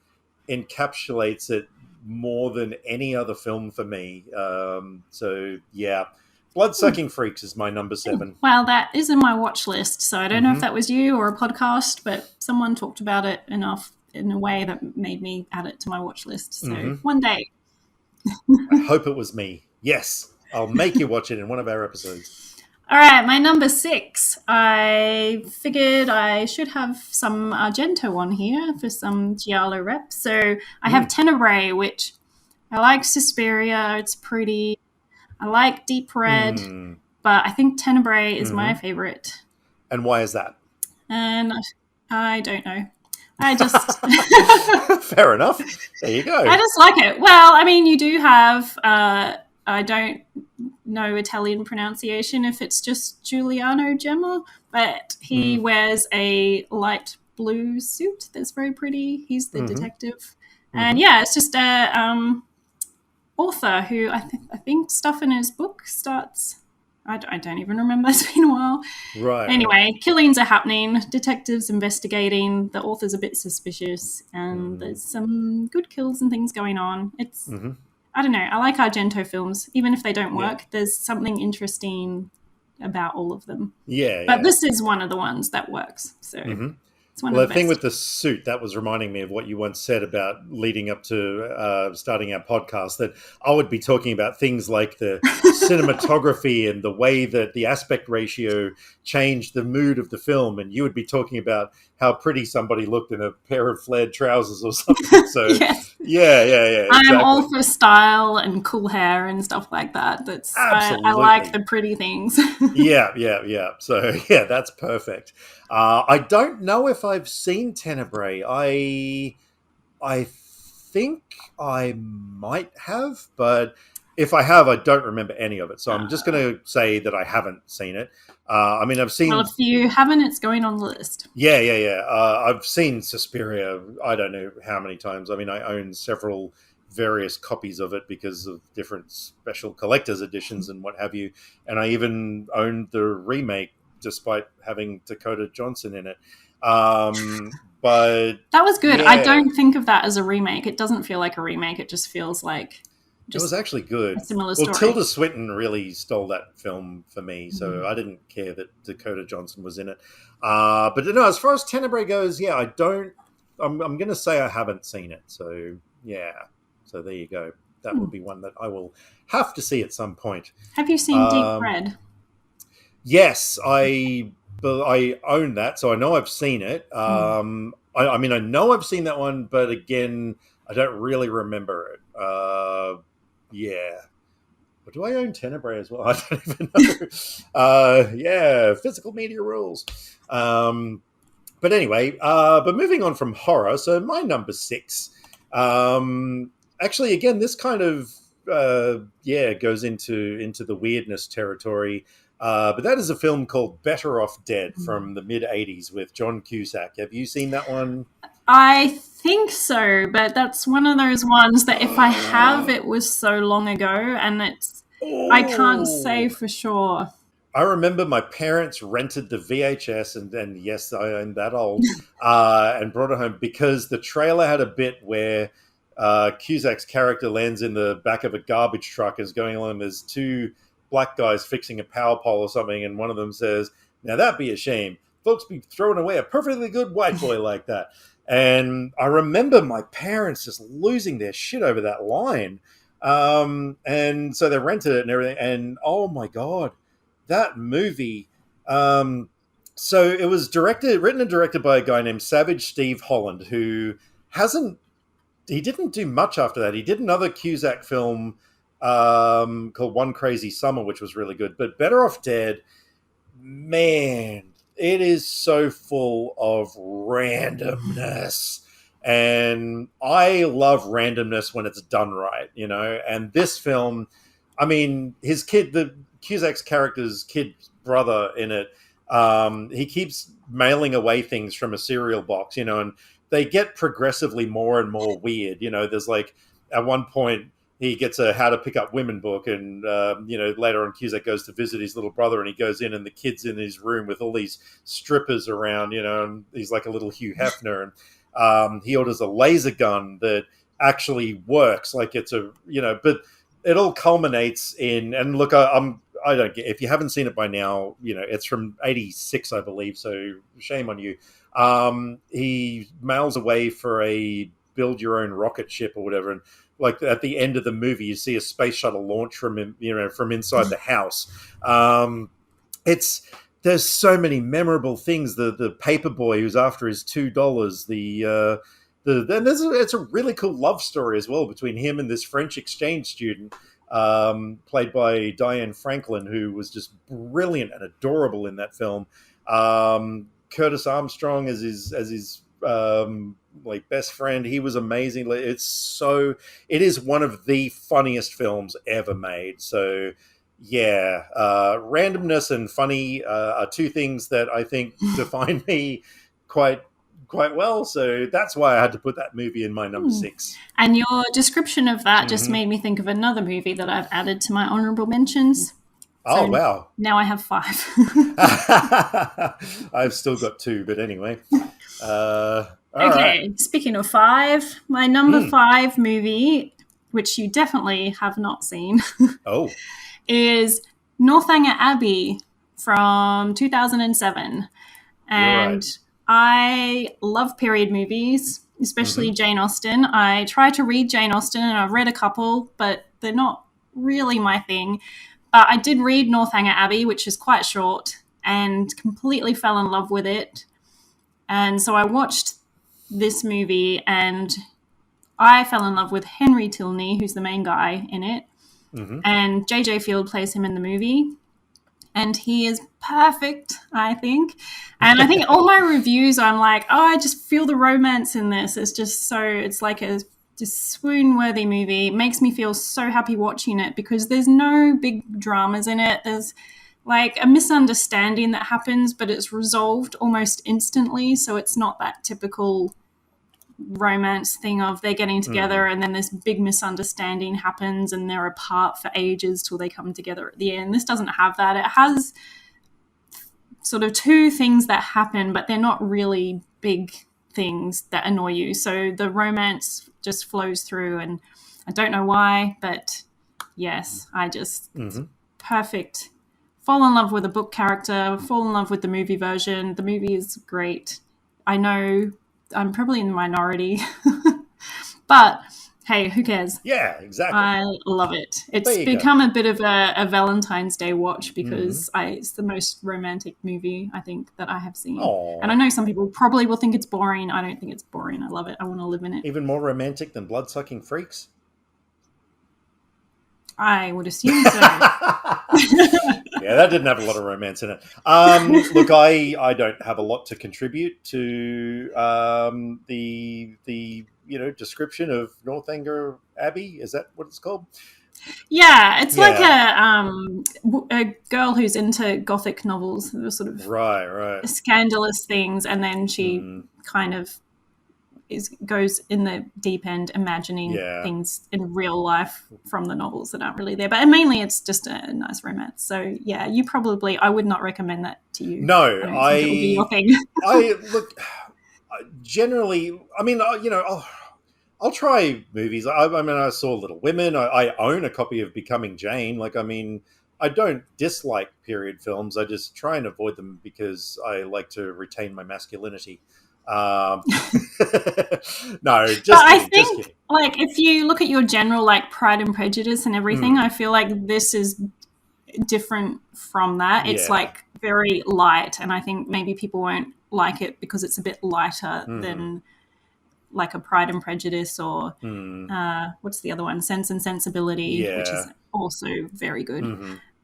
encapsulates it more than any other film for me. So yeah, Bloodsucking Freaks is my number 7. Well, that is in my watch list, so I don't know if Mm-hmm. that was you or a podcast, but someone talked about it enough in a way that made me add it to my watch list. So Mm-hmm. one day. I hope it was me. Yes, I'll make you watch it in one of our episodes. All right, my number 6. I figured I should have some Argento on here for some Giallo reps. So I have Tenebrae, which I like Suspiria. It's pretty. I like Deep Red, Mm. but I think Tenebrae is my Mm-hmm. favorite. And why is that? And I don't know. I just Fair enough. There you go. I just like it. Well, I mean, you do have I don't know Italian pronunciation if it's just Giuliano Gemma, but he wears a light blue suit that's very pretty. He's the detective. And yeah, it's just a author who I think stuff in his book starts. I don't even remember. It's been a while. Right. Anyway, killings are happening. Detectives investigating. The author's a bit suspicious, and there's some good kills and things going on. It's I don't know. I like Argento films, even if they don't work. There's something interesting about all of them. Yeah. But this is one of the ones that works. So it's one Well, of the the thing best. with the suit, that was reminding me of what you once said about leading up to starting our podcast, that I would be talking about things like the cinematography and the way that the aspect ratio changed the mood of the film. And you would be talking about how pretty somebody looked in a pair of flared trousers or something. So, Yes. yeah, exactly. I'm all for style and cool hair and stuff like that. I like Absolutely. the pretty things. Yeah. So yeah, that's perfect. I don't know if I've seen Tenebrae. I think I might have, but if I have, I don't remember any of it. So I'm just going to say that I haven't seen it. I mean, I've Well, seen. if you haven't, it's going on the list. Yeah. I've seen Suspiria. I don't know how many times. I mean, I own several various copies of it because of different special collector's editions and what have you. And I even owned the remake, despite having Dakota Johnson in it. But That was good. I yeah, don't think of that as a remake. It doesn't feel like a remake. It just feels like it was just actually a good. similar Well, story. Tilda Swinton really stole that film for me, so I didn't care that Dakota Johnson was in it. But no, as far as Tenebrae goes, yeah, I don't. I'm going to say I haven't seen it. So yeah, so there you go. That would be one that I will have to see at some point. Have you seen Deep Um, Red? yes, I own that, so I know I've seen it. I mean, I know I've seen that one, but again, I don't really remember it. Yeah. But do I own Tenebrae as well? I don't even know. Yeah, physical media rules. But anyway, but moving on from horror, so my number 6. Actually, again, this kind of goes into the weirdness territory. But that is a film called Better Off Dead from the mid '80s with John Cusack. Have you seen that one? I think so, but that's one of those ones that if I have, it was so long ago, and I can't say Oh, for sure. I remember my parents rented the VHS, and yes, I am that old, and brought it home because the trailer had a bit where Cusack's character lands in the back of a garbage truck, is going along. There's two black guys fixing a power pole or something, and one of them says, "Now that'd be a shame. Folks be throwing away a perfectly good white boy like that." And I remember my parents just losing their shit over that line. And so they rented it and everything. And oh my God, that movie. So it was written and directed by a guy named Savage Steve Holland, who he didn't do much after that. He did another Cusack film called One Crazy Summer, which was really good. But Better Off Dead, man, it is so full of randomness. And I love randomness when it's done right, you know. And this film, I mean, the Cusack's character's kid brother in it, he keeps mailing away things from a cereal box, you know, and they get progressively more and more weird. You know, there's like at one point he gets a How to Pick Up Women book, and later on Cusack goes to visit his little brother, and he goes in, and the kid's in his room with all these strippers around, you know, and he's like a little Hugh Hefner, and he orders a laser gun that actually works, like it's but it all culminates in, and look, I don't get, if you haven't seen it by now, you know, it's from '86, I believe, so shame on you. He mails away for a build your own rocket ship or whatever, and like at the end of the movie, you see a space shuttle launch from inside the house. It's There's so many memorable things. The paper boy who's after his $2. It's a really cool love story as well between him and this French exchange student, played by Diane Franklin, who was just brilliant and adorable in that film. Curtis Armstrong as his like best friend. He was amazing. Like, it is one of the funniest films ever made. So yeah, randomness and funny are two things that I think define me quite well. So that's why I had to put that movie in my number 6. And your description of that just Mhm. made me think of another movie that I've added to my honorable mentions. Oh, So wow. now I have 5. I've still got 2, but anyway. All right. Okay, speaking of 5, my number 5 movie, which you definitely have not seen, Oh, is Northanger Abbey from 2007. you're right. And I love period movies, especially Hmm. Jane Austen. I try to read Jane Austen, and I've read a couple, but they're not really my thing. But I did read Northanger Abbey, which is quite short, and completely fell in love with it. And so I watched this movie, and I fell in love with Henry Tilney, who's the main guy in it. Hmm. And JJ Field plays him in the movie. And he is perfect, I think. And I think all my reviews, I'm like, oh, I just feel the romance in this. It's just so, it's like a just swoon-worthy movie. It makes me feel so happy watching it because there's no big dramas in it. There's like a misunderstanding that happens, but it's resolved almost instantly. So it's not that typical romance thing of they're getting together and then this big misunderstanding happens and they're apart for ages till they come together at the end. This doesn't have that. It has sort of 2 things that happen, but they're not really big things that annoy you. So the romance just flows through, and I don't know why, but yes, I just perfect. Fall in love with a book character, fall in love with the movie version. The movie is great. I know I'm probably in the minority, but hey, who cares? Yeah, exactly. I love it. There It's you go. become a bit of a Valentine's Day watch because it's the most romantic movie I think that I have seen. And I Oh, know some people probably will think it's boring. I don't think it's boring. I love it. I want to live in it. even more romantic than blood-sucking freaks. I would assume so. Yeah, that didn't have a lot of romance in it. Look, I don't have a lot to contribute to the description of Northanger Abbey. Is that what it's called? Yeah, it's like Yeah. a girl who's into gothic novels, sort of Right. scandalous things, and then she Mm, kind of goes in the deep end imagining yeah. things in real life from the novels that aren't really there. But mainly it's just a nice romance. So yeah, I would not recommend that to you. No, I don't think it would be your thing. I look generally. I mean, I'll try movies. I mean, I saw Little Women. I own a copy of Becoming Jane. Like, I mean, I don't dislike period films. I just try and avoid them because I like to retain my masculinity. Um, no, But just I kidding. Just think, kidding. like, if you look at your general, like, Pride and Prejudice and everything, I feel like this is different from that. It's, Yeah. like, very light, and I think maybe people won't like it because it's a bit lighter Mm, than, like, a Pride and Prejudice or, mm, what's the other one? Sense and Sensibility, which is yeah. also very good.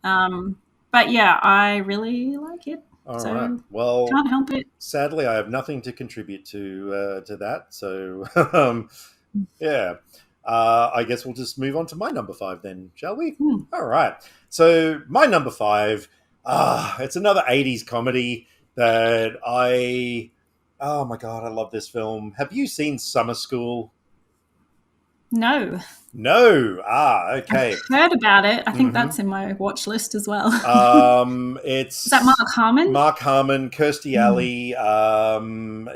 Hmm. But, yeah, I really like it, All right. so Well, can't help it. sadly, I have nothing to contribute to that. So, yeah. I guess we'll just move on to my number 5 then, shall we? Hmm. All right. So my number 5, it's another 80s comedy that oh my God, I love this film. Have you seen Summer School? No. No. I've Okay. heard about it. I think Hmm. that's in my watch list as well. Is that It's Mark Harmon? Mark Harmon, Kirstie Mm. Alley.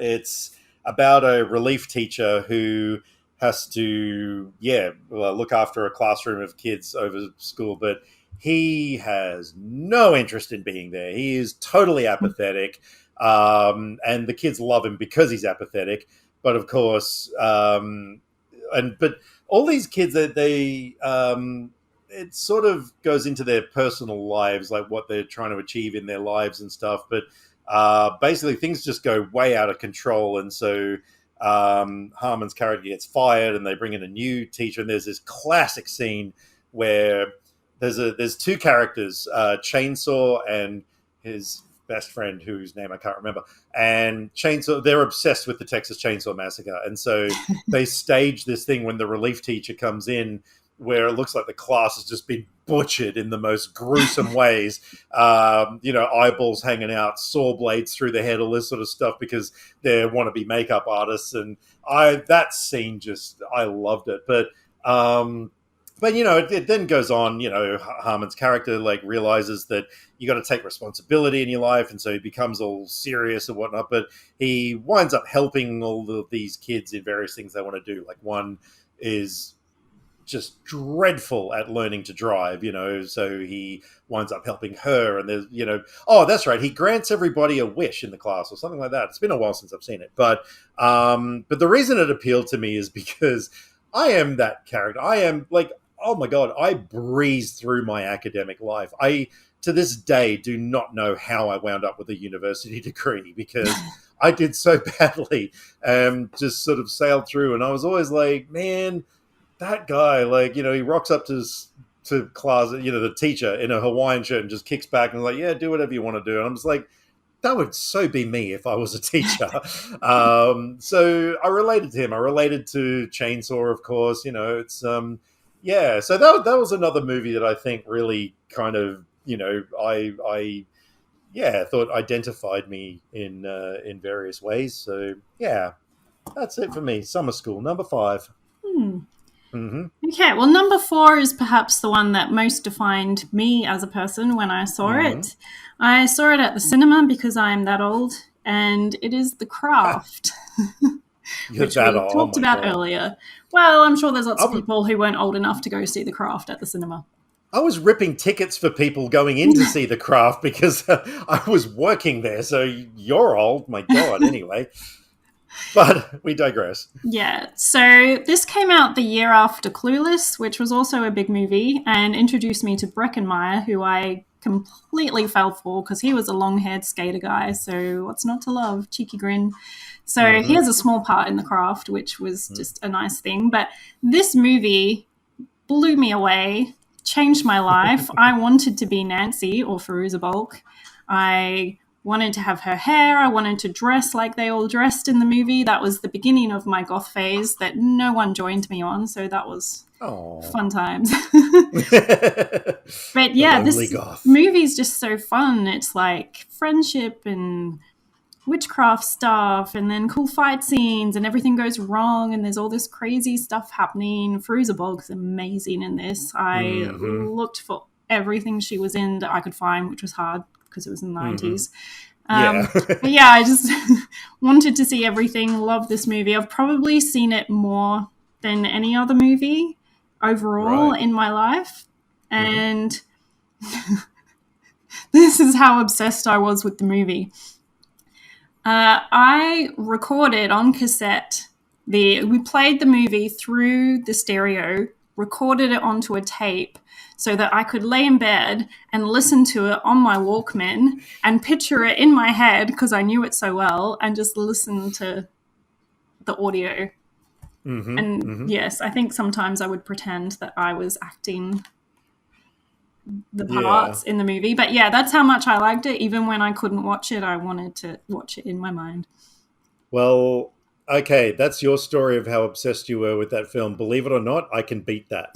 It's about a relief teacher who has to, well, look after a classroom of kids over school, but he has no interest in being there. He is totally apathetic, and the kids love him because he's apathetic. But of course, but all these kids that it sort of goes into their personal lives, like what they're trying to achieve in their lives and stuff. But basically, things just go way out of control, and so Harmon's character gets fired, and they bring in a new teacher. And there's this classic scene where there's 2 characters, Chainsaw and his best friend whose name I can't remember, and chainsaw. They're obsessed with the Texas Chainsaw Massacre, and so they stage this thing when the relief teacher comes in, where it looks like the class has just been butchered in the most gruesome ways. Eyeballs hanging out, saw blades through the head, all this sort of stuff, because they're wannabe makeup artists. And that scene I loved it. But it then goes on. Harmon's character realizes that you got to take responsibility in your life, and so he becomes all serious and whatnot. But he winds up helping all of these kids in various things they want to do. Like, one is just dreadful at learning to drive, so he winds up helping her. And there's, oh, that's right, he grants everybody a wish in the class or something like that. It's been a while since I've seen it, but the reason it appealed to me is because I am that character. I am oh my God, I breezed through my academic life. I, to this day, do not know how I wound up with a university degree, because I did so badly and just sort of sailed through. And I was always like, man, that guy, he rocks up to class, the teacher in a Hawaiian shirt and just kicks back and yeah, do whatever you want to do. And I'm just like, that would so be me if I was a teacher. So I related to him. I related to Chainsaw, of course. It's so that was another movie that I think really kind of I thought identified me in various ways. So yeah, that's it for me. Summer School, number 5. Mm-hmm. Okay, well, number 4 is perhaps the one that most defined me as a person when I saw it. I saw it at the cinema because I am that old, and it is The Craft, which we talked about earlier. Well, I'm sure there's lots of people who weren't old enough to go see The Craft at the cinema. I was ripping tickets for people going in to see The Craft because I was working there, so you're old, my God, anyway. But we digress. Yeah, so this came out the year after Clueless, which was also a big movie, and introduced me to Breckenmeyer, who I completely fell for because he was a long-haired skater guy, so what's not to love? Cheeky grin. So he has a small part in The Craft, which was just a nice thing. But this movie blew me away, changed my life. I wanted to be Nancy or Fairuza Balk. I wanted to have her hair. I wanted to dress like they all dressed in the movie. That was the beginning of my goth phase that no one joined me on, so that was fun times. But yeah, this movie is just so fun. It's like friendship and witchcraft stuff, and then cool fight scenes, and everything goes wrong, and there's all this crazy stuff happening. Fairuza Balk's amazing in this. I looked for everything she was in that I could find, which was hard because it was in the 90s. But yeah, I just wanted to see everything. Love this movie. I've probably seen it more than any other movie overall in my life. And this is how obsessed I was with the movie. I recorded on cassette. We played the movie through the stereo, recorded it onto a tape, so that I could lay in bed and listen to it on my Walkman and picture it in my head because I knew it so well, and just listen to the audio. Yes, I think sometimes I would pretend that I was acting the parts in the movie. But yeah, that's how much I liked it. Even when I couldn't watch it, I wanted to watch it in my mind. Well, okay, that's your story of how obsessed you were with that film. Believe it or not, I can beat that.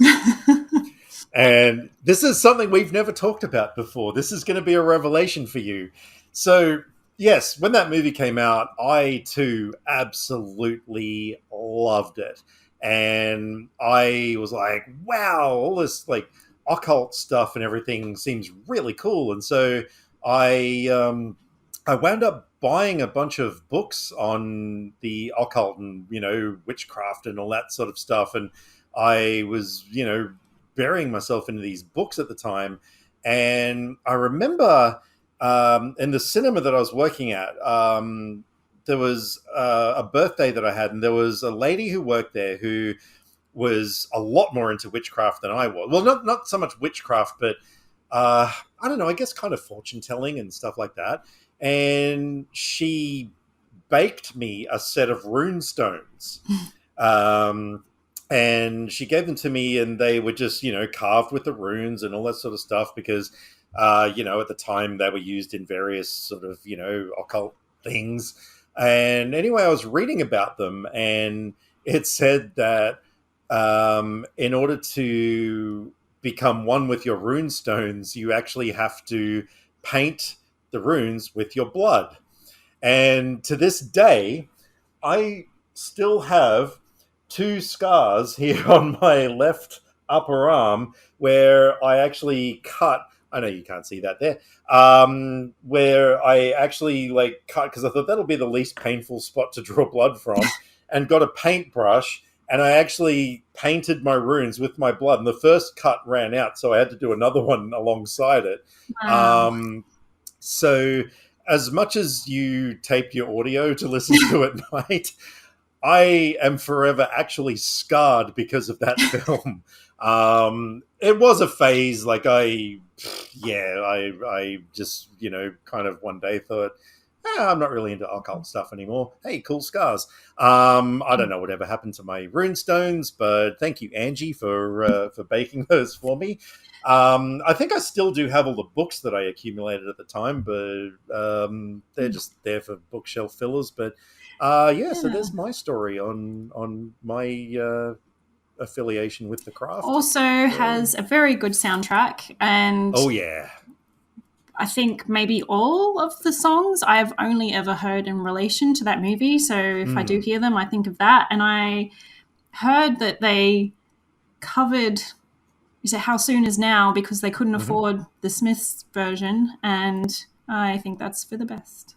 And this is something we've never talked about before. This is going to be a revelation for you. So, yes, when that movie came out, I too absolutely loved it. And I was like, wow, all this occult stuff and everything seems really cool. And so I wound up buying a bunch of books on the occult and, witchcraft and all that sort of stuff. And I was, burying myself into these books at the time. And I remember in the cinema that I was working at, there was a birthday that I had, and there was a lady who worked there who was a lot more into witchcraft than I was. Well, not so much witchcraft, but I don't know, I guess kind of fortune telling and stuff like that. And she baked me a set of rune stones. And she gave them to me, and they were just, carved with the runes and all that sort of stuff, because At the time they were used in various sort of, occult things. And anyway, I was reading about them, and it said that in order to become one with your rune stones, you actually have to paint the runes with your blood. And to this day, I still have two scars here on my left upper arm where I actually cut. I know you can't see that there. Where I actually cut, because I thought that'll be the least painful spot to draw blood from, and got a paintbrush, and I actually painted my runes with my blood. And the first cut ran out, so I had to do another one alongside it. Wow. So as much as you tape your audio to listen to at night, I am forever actually scarred because of that film. It was a phase. I just, kind of one day thought, I'm not really into occult stuff anymore. Hey, cool scars. I don't know whatever happened to my runestones, but thank you, Angie, for baking those for me. I think I still do have all the books that I accumulated at the time, but they're just there for bookshelf fillers. But so there's my story on my affiliation with the craft. Also has a very good soundtrack, and oh yeah, I think maybe all of the songs I've only ever heard in relation to that movie. So if I do hear them, I think of that. And I heard that they covered, is it How Soon Is Now, because they couldn't afford the Smiths version. And I think that's for the best.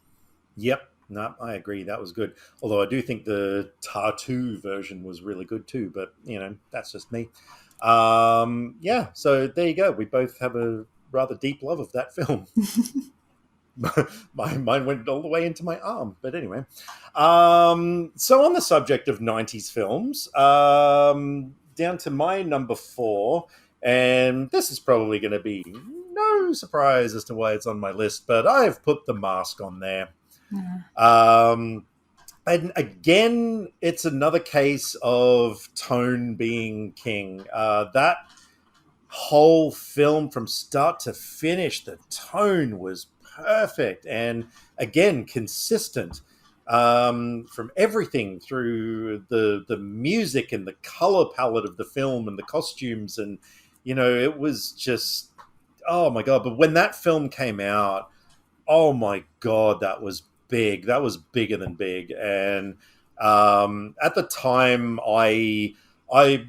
Yep. No, I agree. That was good. Although I do think the Tartu version was really good too. But, that's just me. So there you go. We both have a rather deep love of that film. Mine went all the way into my arm. But anyway. So on the subject of 90s films, down to my number 4. And this is probably going to be no surprise as to why it's on my list. But I've put The Mask on there. And again, it's another case of tone being king. That whole film from start to finish, the tone was perfect and again consistent, from everything through the music and the color palette of the film and the costumes, and it was just, oh my god. But when that film came out, oh my god, that was big. That was bigger than big. And at the time, I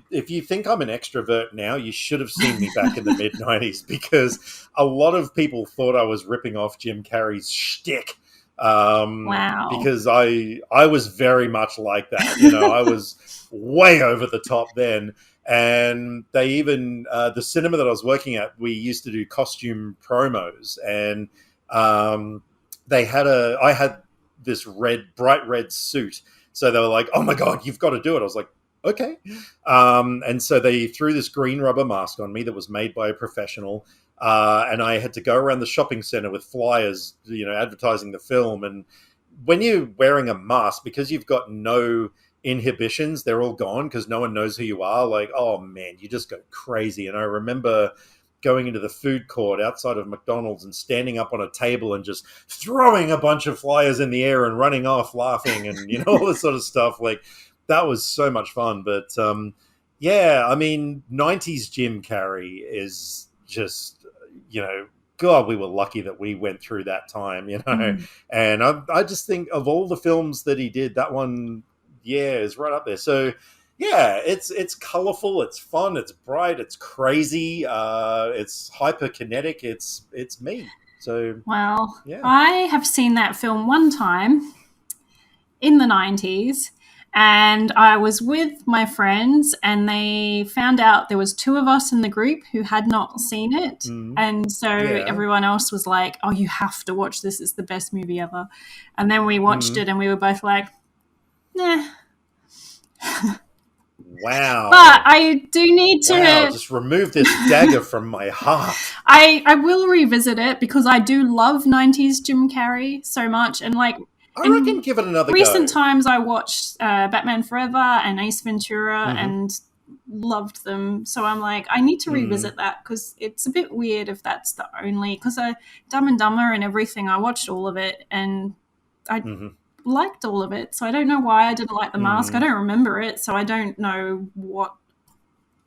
if you think I'm an extrovert now, you should have seen me back in the mid 90s, because a lot of people thought I was ripping off Jim Carrey's shtick. Wow. Because I was very much like that. I was way over the top then. And they even, the cinema that I was working at, we used to do costume promos, and I had this bright red suit. So they were like, oh my God, you've got to do it. I was like, okay. And so they threw this green rubber mask on me that was made by a professional. And I had to go around the shopping center with flyers, advertising the film. And when you're wearing a mask, because you've got no inhibitions, they're all gone because no one knows who you are. Like, oh man, you just go crazy. And I remember going into the food court outside of McDonald's and standing up on a table and just throwing a bunch of flyers in the air and running off laughing and, all this sort of stuff. Like, that was so much fun. But, 90s Jim Carrey is just, God, we were lucky that we went through that time, And I just think of all the films that he did, that one, is right up there. So, it's colorful, it's fun, it's bright, it's crazy, it's hyperkinetic, it's me. So, well, I have seen that film one time in the 90s, and I was with my friends, and they found out there was 2 of us in the group who had not seen it. And so everyone else was like, oh, you have to watch this, it's the best movie ever. And then we watched it, and we were both like, nah. Wow. But I do need to just remove this dagger from my heart. I will revisit it because I do love 90s Jim Carrey so much. And I reckon give it another recent go. times I watched Batman Forever and Ace Ventura, and loved them. So I'm like, I need to Mm, revisit that because it's a bit weird if that's the only. Because Dumb and Dumber and everything, I watched all of it and I mhm, liked all of it. So I don't know why I didn't like The Mask. I mm. don't remember it, so I don't know what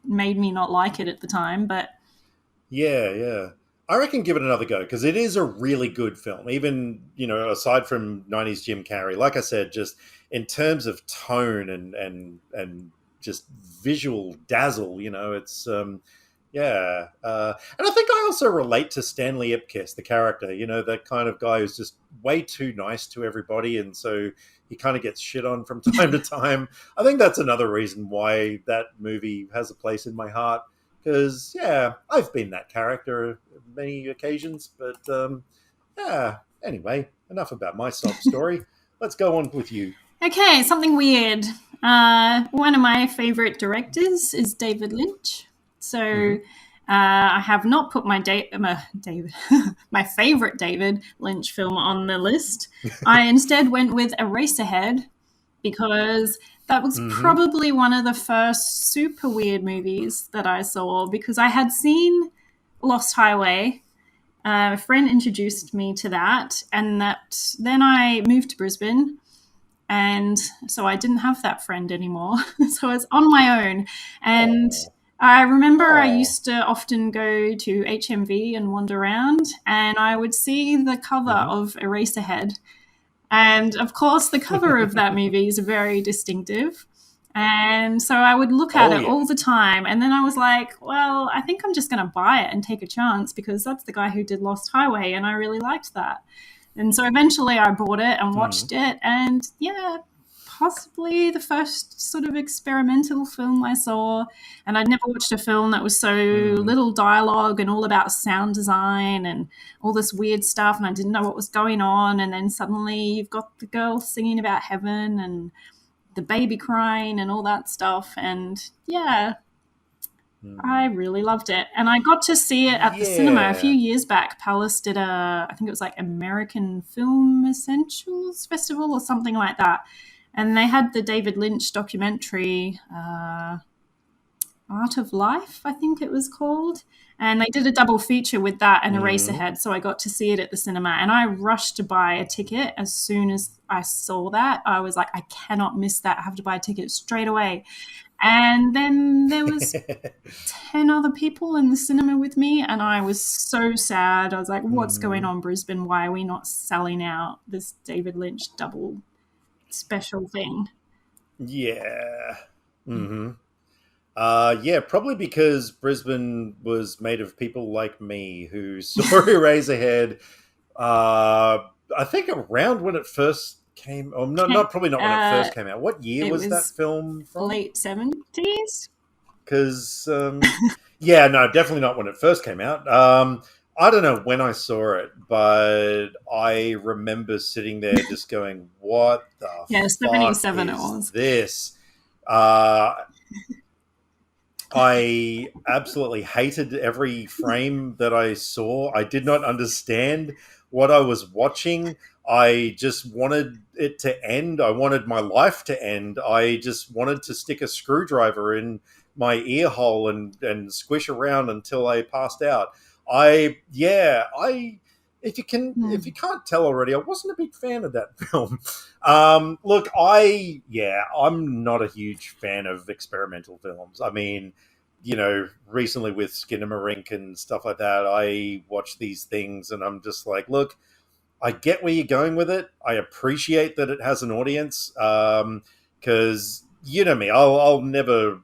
made me not like it at the time. But Yeah, yeah. I reckon give it another go because it is a really good film. Even, aside from 90s Jim Carrey, like I said, just in terms of tone and just visual dazzle, it's yeah. And I think I also relate to Stanley Ipkiss, the character, that kind of guy who's just way too nice to everybody, and so he kind of gets shit on from time to time. I think that's another reason why that movie has a place in my heart because yeah, I've been that character many occasions. But yeah. Anyway, enough about my sob story. Let's go on with you. okay, something weird. One of my favorite directors is David Lynch. So Hmm. I have not put David my favorite David Lynch film on the list. I instead went with Eraserhead because that was Hmm. probably one of the first super weird movies that I saw because I had seen Lost Highway. A friend introduced me to that, and that then I moved to Brisbane, and so I didn't have that friend anymore. So I was on my own, and Oh. I remember I Oh. used to often go to HMV and wander around, and I would see the cover Hmm. of Eraserhead, and of course, the cover of that movie is very distinctive. And so I would look at Oh it yeah. all the time. And then I was like, well, I think I'm just going to buy it and take a chance because that's the guy who did Lost Highway. And I really liked that. And so eventually I bought it and Mm. watched it. And yeah, possibly the first sort of experimental film I saw. And I'd never watched a film that was so Mm. little dialogue and all about sound design and all this weird stuff. And I didn't know what was going on. And then suddenly you've got the girl singing about heaven and the baby crying and all that stuff. And yeah, I Mm. really loved it. And I got to see it at the cinema a few Yeah. years back. Palace did I think it was like American Film Essentials Festival or something like that. And they had the David Lynch documentary, Art of Life, I think it was called. And they did a double feature with that and Mm. Eraserhead. So I got to see it at the cinema. And I rushed to buy a ticket as soon as I saw that. I was like, I cannot miss that. I have to buy a ticket straight away. And then there was 10 other people in the cinema with me, and I was so sad. I was like, what's going Mm. on, Brisbane? Why are we not selling out this David Lynch double special thing? Yeah. Hmm. Yeah, probably because Brisbane was made of people like me who saw Eraserhead. Uh, I think around when it first came. Oh, no, Okay. not probably not when it Uh, first came out. What year it was that was film from? late 70s. Because yeah, no, definitely not when it first came out. I don't know when I saw it, but I remember sitting there just going, "What the Yeah, fuck 77 it is was. this?" Uh, I absolutely hated every frame that I saw. I did not understand what I was watching. I just wanted it to end. I wanted my life to end. I just wanted to stick a screwdriver in my ear hole and squish around until I passed out. I if you Hmm. can't tell already, I wasn't a big fan of that film. Look, I'm not a huge fan of experimental films. I mean, recently with Skinamarink and stuff like that, I watch these things and I'm just like, look, I get where you're going with it. I appreciate that it has an audience. Because you know me, I'll never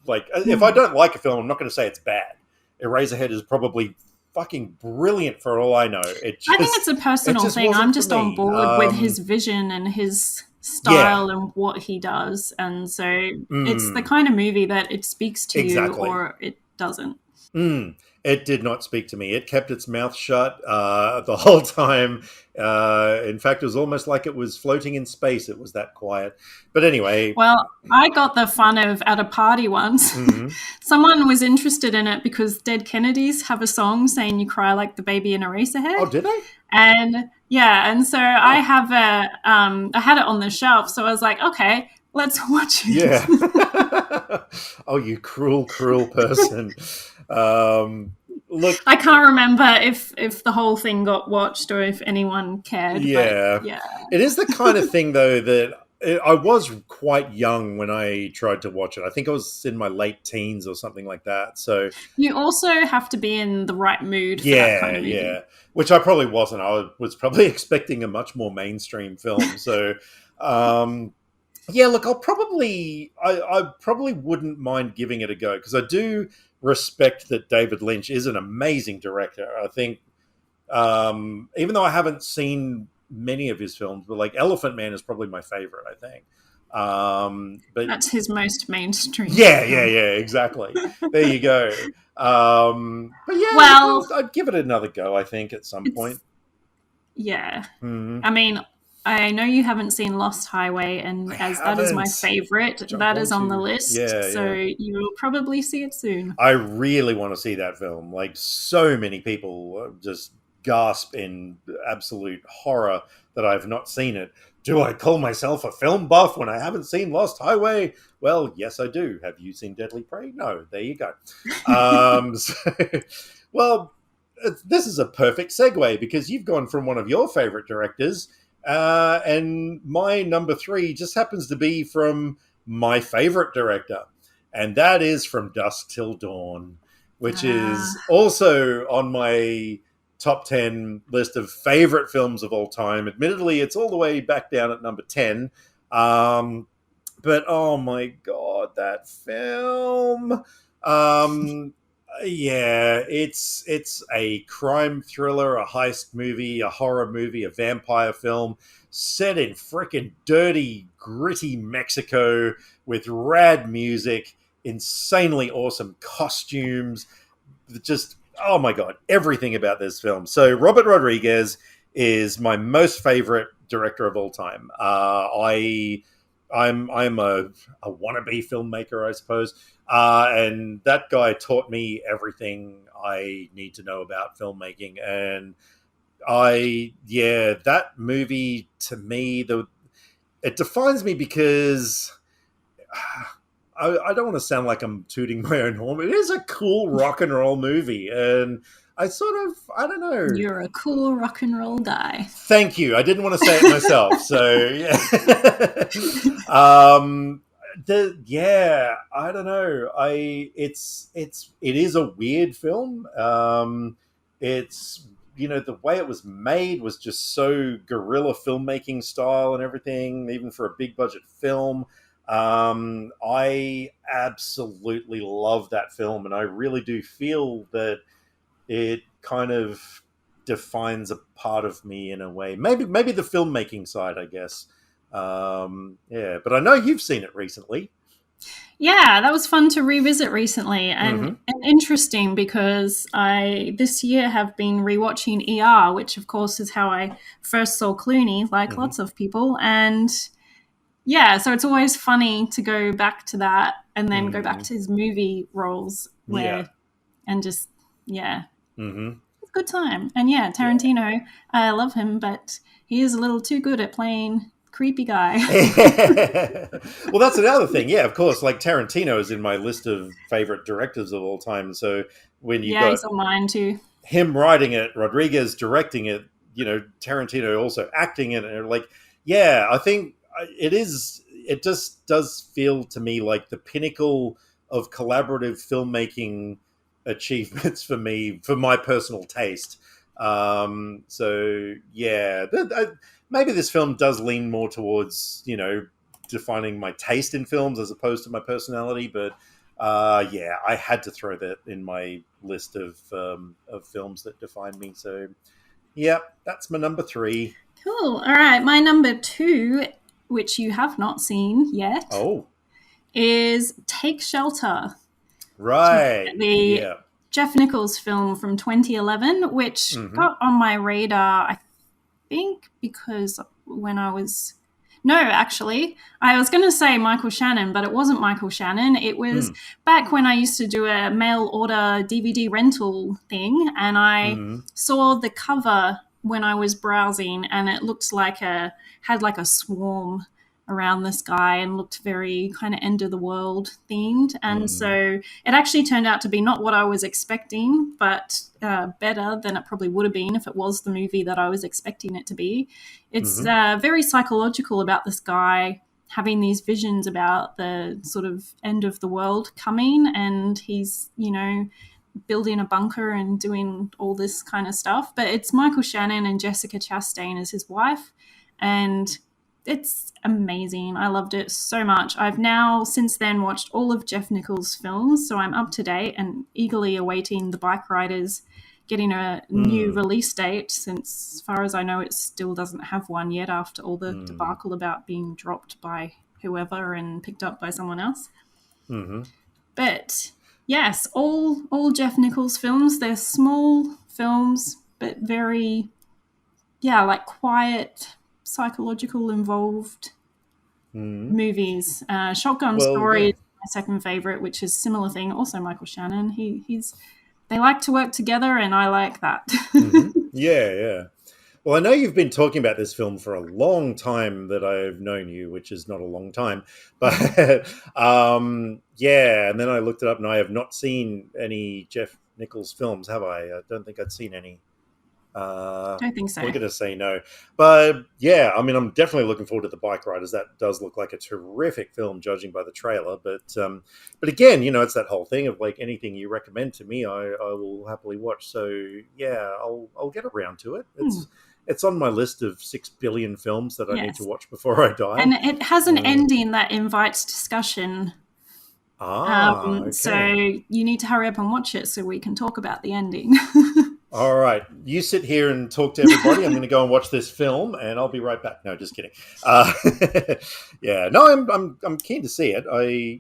like if I Hmm. don't like a film, I'm not going to say it's bad. Eraserhead is probably fucking brilliant for all I know. I think it's a It personal just thing. I'm wasn't for just on me. board with his vision and his Yeah. style and what he does. And so it's the Mm, kind of movie that it speaks to you exactly. or it doesn't. Mm, it did not speak to me. It kept its mouth shut the whole time. In fact, it was almost like it was floating in space. It was that quiet. But anyway, Well, I got the fun of at a party once. mm, Someone was interested in it because Dead Kennedys have a song saying you cry like the baby in Eraserhead. oh, did they? And yeah, and so I Oh, have I had it on the shelf. So I was like, okay, Let's watch Yeah. it. Oh, you cruel, cruel person. Um, look, I can't remember if the whole thing got watched or if anyone cared, but yeah. yeah. It is the kind of thing, though, that I was quite young when I tried to watch it. I think I was in my late teens or something like that. So, You also have to be in the right mood for that kind yeah, of movie. yeah. Which I probably wasn't. I was probably expecting a much more mainstream film. So, um, yeah, look, I probably wouldn't mind giving it a go because I do respect that David Lynch is an amazing director. I think, even though I haven't seen many of his films, but like Elephant Man is probably my favorite, I think. But That's his most mainstream yeah, yeah, film. yeah, exactly. There you go. But yeah, look, Well, I'd give it another go, I think, at some point. it's yeah. Hmm. I mean, I know you haven't seen Lost Highway, I and as that is my haven't. favorite, Jump that is on the onto. list. Yeah, So yeah. you will probably see it soon. I really want to see that film. Like, so many people just gasp in absolute horror that I've not seen it. Do I call myself a film buff when I haven't seen Lost Highway? Well, yes, I do. Have you seen Deadly Prey? No. There you go. So, well, this is a perfect segue because you've gone from one of your favorite directors, and my number three just happens to be from my favorite director, and that is From Dusk Till Dawn, which is Ah, also on my top 10 list of favorite films of all time. Admittedly, it's all the way back down at number 10. Um, but oh my God, that film. Um, yeah, it's a crime thriller, a heist movie, a horror movie, a vampire film set in freaking dirty, gritty Mexico with rad music, insanely awesome costumes. Just oh my god, everything about this film. So Robert Rodriguez is my most favorite director of all time. I'm a wannabe filmmaker, I suppose. And that guy taught me everything I need to know about filmmaking. And that movie to me, it defines me because I don't want to sound like I'm tooting my own horn. It is a cool rock and roll movie, and I don't know. you're a cool rock and roll guy. Thank you. I didn't want to say it myself, so yeah. I don't know. It is a weird film. It's the way it was made was just so guerrilla filmmaking style and everything, even for a big budget film. I absolutely love that film, and I really do feel that it kind of defines a part of me in a way. Maybe the filmmaking side, I guess. Yeah, but I know you've seen it recently. Yeah, that was fun to revisit recently Hmm. and interesting because I this year have been rewatching ER, which of course is how I first saw Clooney, like Hmm. lots of people. And yeah, so it's always funny to go back to that and then go back Hmm. to his movie roles Yeah. where and just yeah, Hmm. it's a good time. And yeah, Yeah. Tarantino, I love him, but he is a little too good at playing creepy guy. Well, that's another thing. Yeah, of course. Like Tarantino is in my list of favorite directors of all time. So when you Yeah, got he's on mine too. him writing it, Rodriguez directing it, Tarantino also acting in it. Like, yeah, I think it is. It just does feel to me like the pinnacle of collaborative filmmaking achievements for me, for my personal taste. So yeah, maybe this film does lean more towards defining my taste in films as opposed to my personality, but yeah, I had to throw that in my list of films that define me. So, yeah, that's my number three. Cool. All right. My number two, which you have not seen yet, Oh, is Take Shelter, right. the Yeah. Jeff Nichols film from 2011, which Mm-hmm. got on my radar, I think, because when I was. No, actually, I was going to say Michael Shannon, but it wasn't Michael Shannon. It was Mm. back when I used to do a mail order DVD rental thing, and I Mm-hmm. saw the cover when I was browsing, and it looked like had like a swarm around the sky and looked very kind of end of the world themed. And so Mm. it actually turned out to be not what I was expecting, but better than it probably would have been if it was the movie that I was expecting it to be. It's Hmm. very psychological about this guy having these visions about the sort of end of the world coming, and he's, building a bunker and doing all this kind of stuff. But it's Michael Shannon and Jessica Chastain as his wife, and it's amazing. I loved it so much. I've now since then watched all of Jeff Nichols' films, so I'm up to date and eagerly awaiting The Bike Riders getting a new Mm. release date, since as far as I know it still doesn't have one yet after all the Mm. debacle about being dropped by whoever and picked up by someone else. Hmm. But yes, all Jeff Nichols films, they're small films, but very, yeah, like quiet, psychological, involved Mm. movies. Shotgun Well, Story yeah. is my second favorite, which is similar thing. Also Michael Shannon. He's they like to work together, and I like that. Hmm. Yeah, yeah. Well, I know you've been talking about this film for a long time that I've known you, which is not a long time. But yeah, and then I looked it up and I have not seen any Jeff Nichols films, have I? I don't think I'd seen any. Don't think so. We're going to say no. But yeah, I mean, I'm definitely looking forward to The Bike Riders. That does look like a terrific film, judging by the trailer. But again, it's that whole thing of like anything you recommend to me, I will happily watch. So yeah, I'll get around to it. Hmm. It's on my list of 6 billion films that I need to Yes. watch before I die. And it has an Uh, ending that invites discussion. So okay. you need to hurry up and watch it so we can talk about the ending. All right, you sit here and talk to everybody. I'm going to go and watch this film, and I'll be right back. No, just kidding. Uh, yeah, no, I'm keen to see it.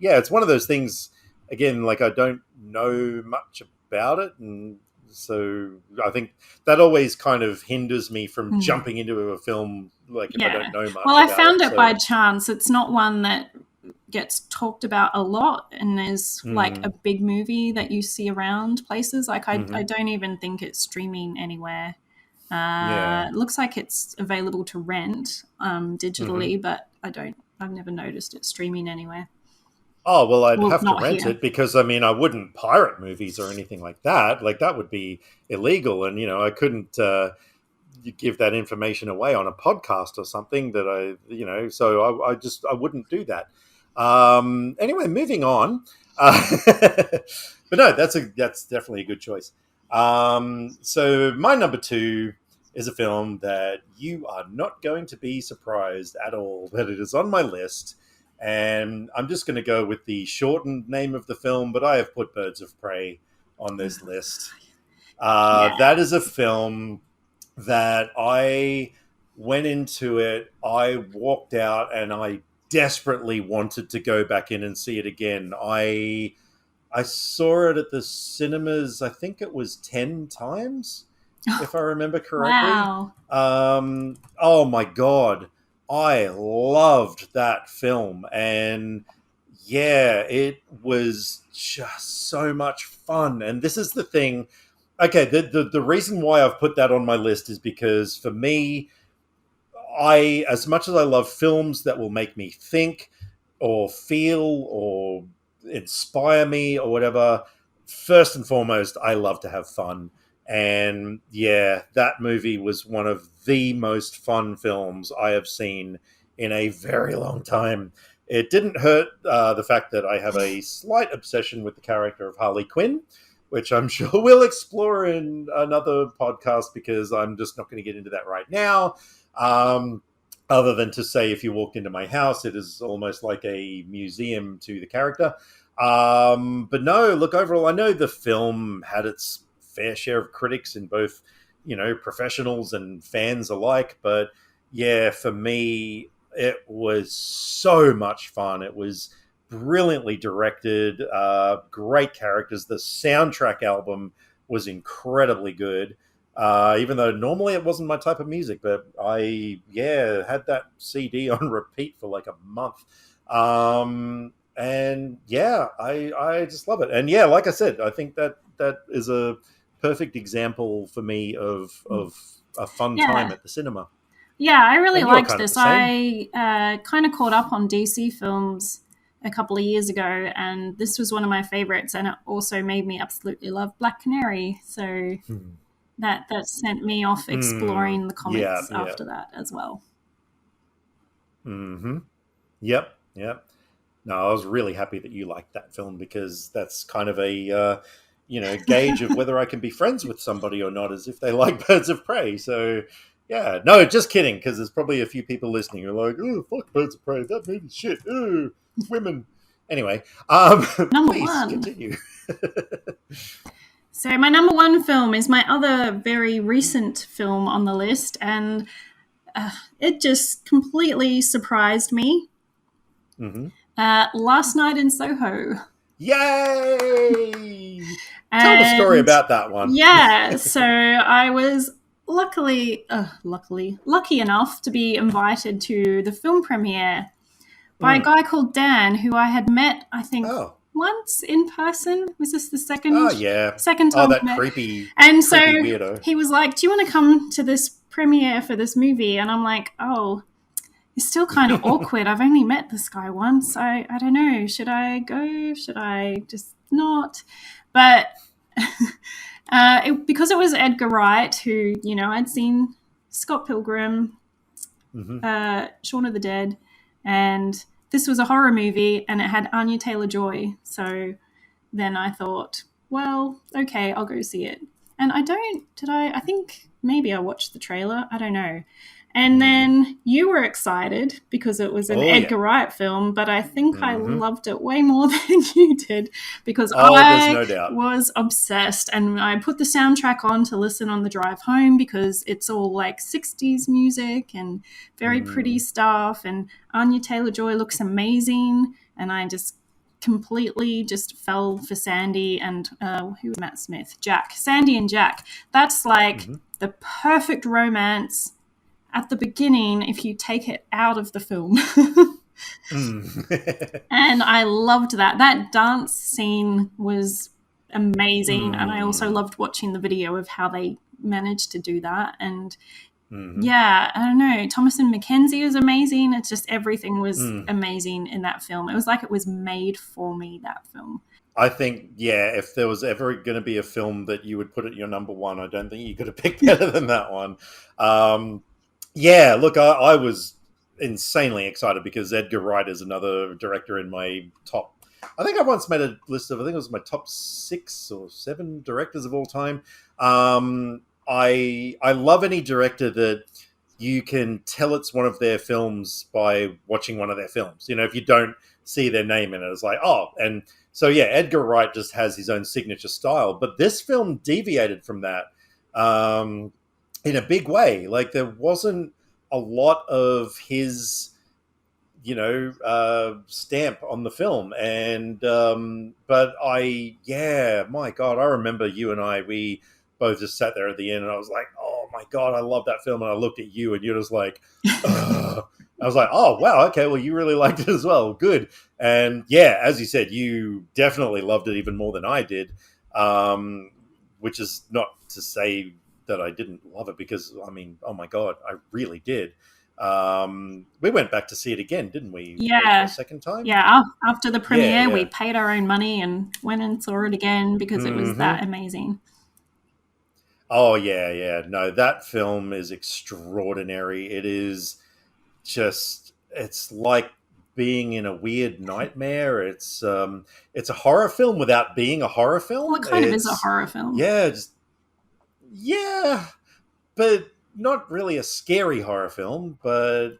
Yeah, it's one of those things. Again, like I don't know much about it, and so I think that always kind of hinders me from Hmm. jumping into a film like if I Yeah. don't know Well, much I about it. found it So, by chance. It's not one that gets talked about a lot and is like a mm, big movie that you see around places. Like I hmm, don't even think it's streaming anywhere. yeah. It looks like it's available to rent Hmm. digitally, but I've never noticed it streaming anywhere. Oh, well, I'd Well, have to not rent here. it because I mean, I wouldn't pirate movies or anything like that. Like that would be illegal, and I couldn't give that information away on a podcast or something that So I wouldn't do that. Anyway, moving on. But no, that's definitely a good choice. So my number two is a film that you are not going to be surprised at all that it is on my list. And I'm just going to go with the shortened name of the film, but I have put Birds of Prey on this list. Yeah. That is a film that I went into it, I walked out, and I desperately wanted to go back in and see it again. I saw it at the cinemas, I think it was 10 times, if I remember correctly. Wow. Oh my God. I loved that film. And yeah, it was just so much fun. And this is the thing. Okay, the reason why I've put that on my list is because for me, as much as I love films that will make me think or feel or inspire me or whatever, first and foremost, I love to have fun. And yeah, that movie was one of the most fun films I have seen in a very long time. It didn't hurt the fact that I have a slight obsession with the character of Harley Quinn, which I'm sure we'll explore in another podcast because I'm just not going to get into that right now. Um, Other than to say, if you walked into my house, it is almost like a museum to the character. But no, look, overall, I know the film had its fair share of critics in both, professionals and fans alike. But yeah, for me, it was so much fun. It was brilliantly directed, great characters. The soundtrack album was incredibly good. Even though normally it wasn't my type of music, but I had that CD on repeat for like a month. And yeah, I just love it. And yeah, like I said, I think that is a perfect example for me of a fun Yeah. time at the cinema. Yeah, I really And you're liked kind of the this. same. I kind of caught up on DC films a couple of years ago, and this was one of my favorites. And it also made me absolutely love Black Canary. So Hmm. that sent me off Mm, exploring the yeah, comics yeah. after that as well. Hmm. Yep, yep. No, I was really happy that you liked that film because that's kind of a gauge of whether I can be friends with somebody or not, as if they like Birds of Prey. So yeah, no, just kidding, because there's probably a few people listening who are like, "Oh, fuck Birds of Prey, that movie's shit. Oh, women." Anyway, Number please one. continue. So my number one film is my other very recent film on the list, and it just completely surprised me. Hmm. Last Night in Soho. Yay! Tell the story And about that one. yeah, so I was lucky enough to be invited to the film premiere by a Mm. guy called Dan, who I had met, I think, Oh, once in person. Was this the oh second yeah. second Oh, time we that met? creepy, And so creepy weirdo. he was like, "Do you want to come to this premiere for this movie?" And I'm like, "Oh, it's still kind of awkward. I've only met this guy once. I don't know. Should I go? Should I just not?" But because it was Edgar Wright, who, I'd seen Scott Pilgrim, Hmm. Shaun of the Dead, and this was a horror movie, and it had Anya Taylor-Joy. So then I thought, well, okay, I'll go see it. And I think maybe I watched the trailer. I don't know. And Hmm. then you were excited because it was an Oh yeah. Edgar Wright film, but I think I Hmm. loved it way more than you did because Oh, there's I no doubt. was obsessed. And I put the soundtrack on to listen on the drive home because it's all like 60s music and very pretty Mm. stuff. And Anya Taylor Joy looks amazing. And I just completely just fell for Sandy and who was Matt Smith? Jack. Sandy and Jack. That's like Hmm. the perfect romance at the beginning if you take it out of the film. Mm. And I loved that. That dance scene was amazing. And I also Mm. loved watching the video of how they managed to do that. And Hmm. yeah, I don't know. Thomasin McKenzie was amazing. It's just everything was Mm. amazing in that film. It was like it was made for me, that film. I think, yeah, if there was ever going to be a film that you would put at your number one, I don't think you could have picked better than that one. Um, yeah, look, I was insanely excited because Edgar Wright is another director in my top. I think I once made a list of, I think it was my top 6 or 7 directors of all time. I love any director that you can tell it's one of their films by watching one of their films. If you don't see their name in it, it's like, oh, and so yeah, Edgar Wright just has his own signature style, but this film deviated from that in a big way. Like there wasn't a lot of his, stamp on the film, and but yeah, my God, I remember you and we both just sat there at the end, and I was like, oh my God, I love that film, and I looked at you, and you're just like, ugh. I was like, oh wow, okay, well you really liked it as well, good. And yeah, as you said, you definitely loved it even more than I did, um, which is not to say that I didn't love it, because I mean, oh my God, I really did. We went back to see it again, didn't we? Like a Yeah. second time? Yeah. After the Yeah, premiere, we yeah. paid our own money and went and saw it again because it was Hmm. that amazing. Oh yeah, yeah. No, that film is extraordinary. It is just, it's like being in a weird nightmare. It's a horror film without being a horror Well, it film. kind of is a It's horror film. yeah, just yeah, but not really a scary horror film, but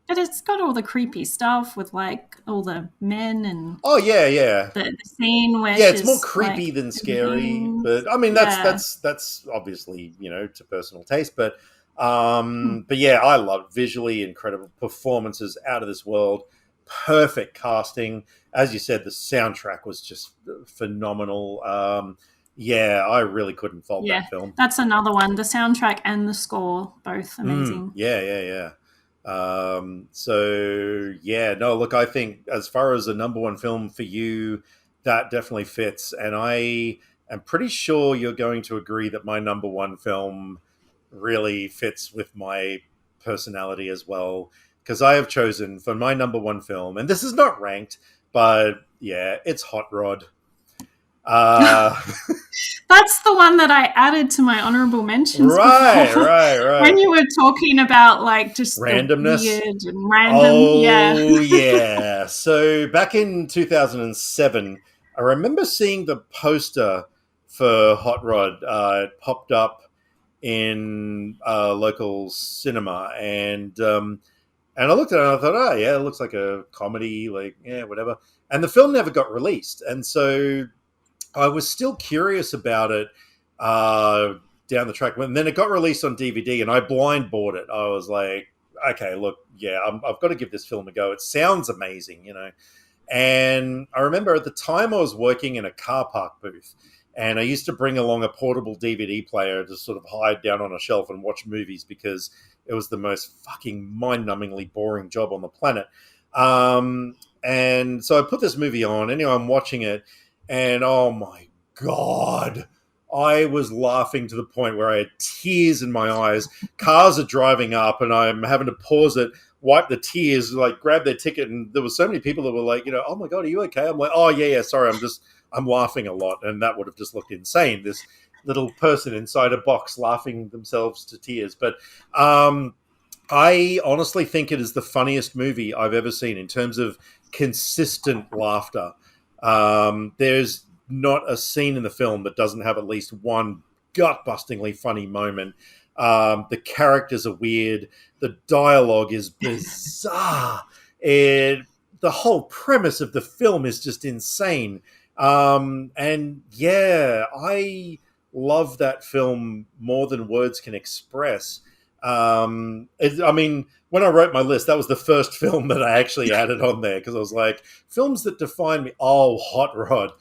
But it's got all the creepy stuff with like all the men and oh yeah, yeah. the scene where Yeah, it's more she's like creepy than doing scary, things. but I mean Yeah. that's obviously, to personal taste, but yeah, I love visually incredible performances, out of this world, perfect casting. As you said, the soundtrack was just phenomenal. Yeah, I really couldn't fault Yeah. that film. That's another one. The soundtrack and the score, both amazing. Yeah, yeah, yeah. So yeah, no, look, I think as far as a number one film for you, that definitely fits, and I am pretty sure you're going to agree that my number one film really fits with my personality as well, because I have chosen for my number one film, and this is not ranked, but yeah, it's Hot Rod. Uh, That's the one that I added to my honorable mentions right, before. right. When you were talking about like just the Randomness. weird and random. Yeah. Oh, yeah. So back in 2007, I remember seeing the poster for Hot Rod. It popped up in a local cinema, and I looked at it and I thought, oh yeah, it looks like a comedy, like yeah, whatever. And the film never got released, and so I was still curious about it uh, down the track. And then it got released on DVD, and I blind bought it. I was like, okay, look, yeah, I've got to give this film a go. It sounds amazing, you know. And I remember at the time I was working in a car park booth, and I used to bring along a portable DVD player to sort of hide down on a shelf and watch movies because it was the most fucking mind-numbingly boring job on the planet. And so I put this movie on. Anyway, I'm watching it, and oh my God, I was laughing to the point where I had tears in my eyes. Cars are driving up, and I'm having to pause it, wipe the tears, like grab their ticket. And there were so many people that were like, you know, oh my God, are you okay? I'm like, oh yeah, sorry. I'm laughing a lot. And that would have just looked insane. This little person inside a box laughing themselves to tears. But I honestly think it is the funniest movie I've ever seen in terms of consistent laughter. There's not a scene in the film that doesn't have at least one gut-bustingly funny moment. The characters are weird. The dialogue is bizarre. The whole premise of the film is just insane. And yeah, I love that film more than words can express. I mean, when I wrote my list, that was the first film that I actually added on there because I was like, films that define me. Oh, Hot Rod.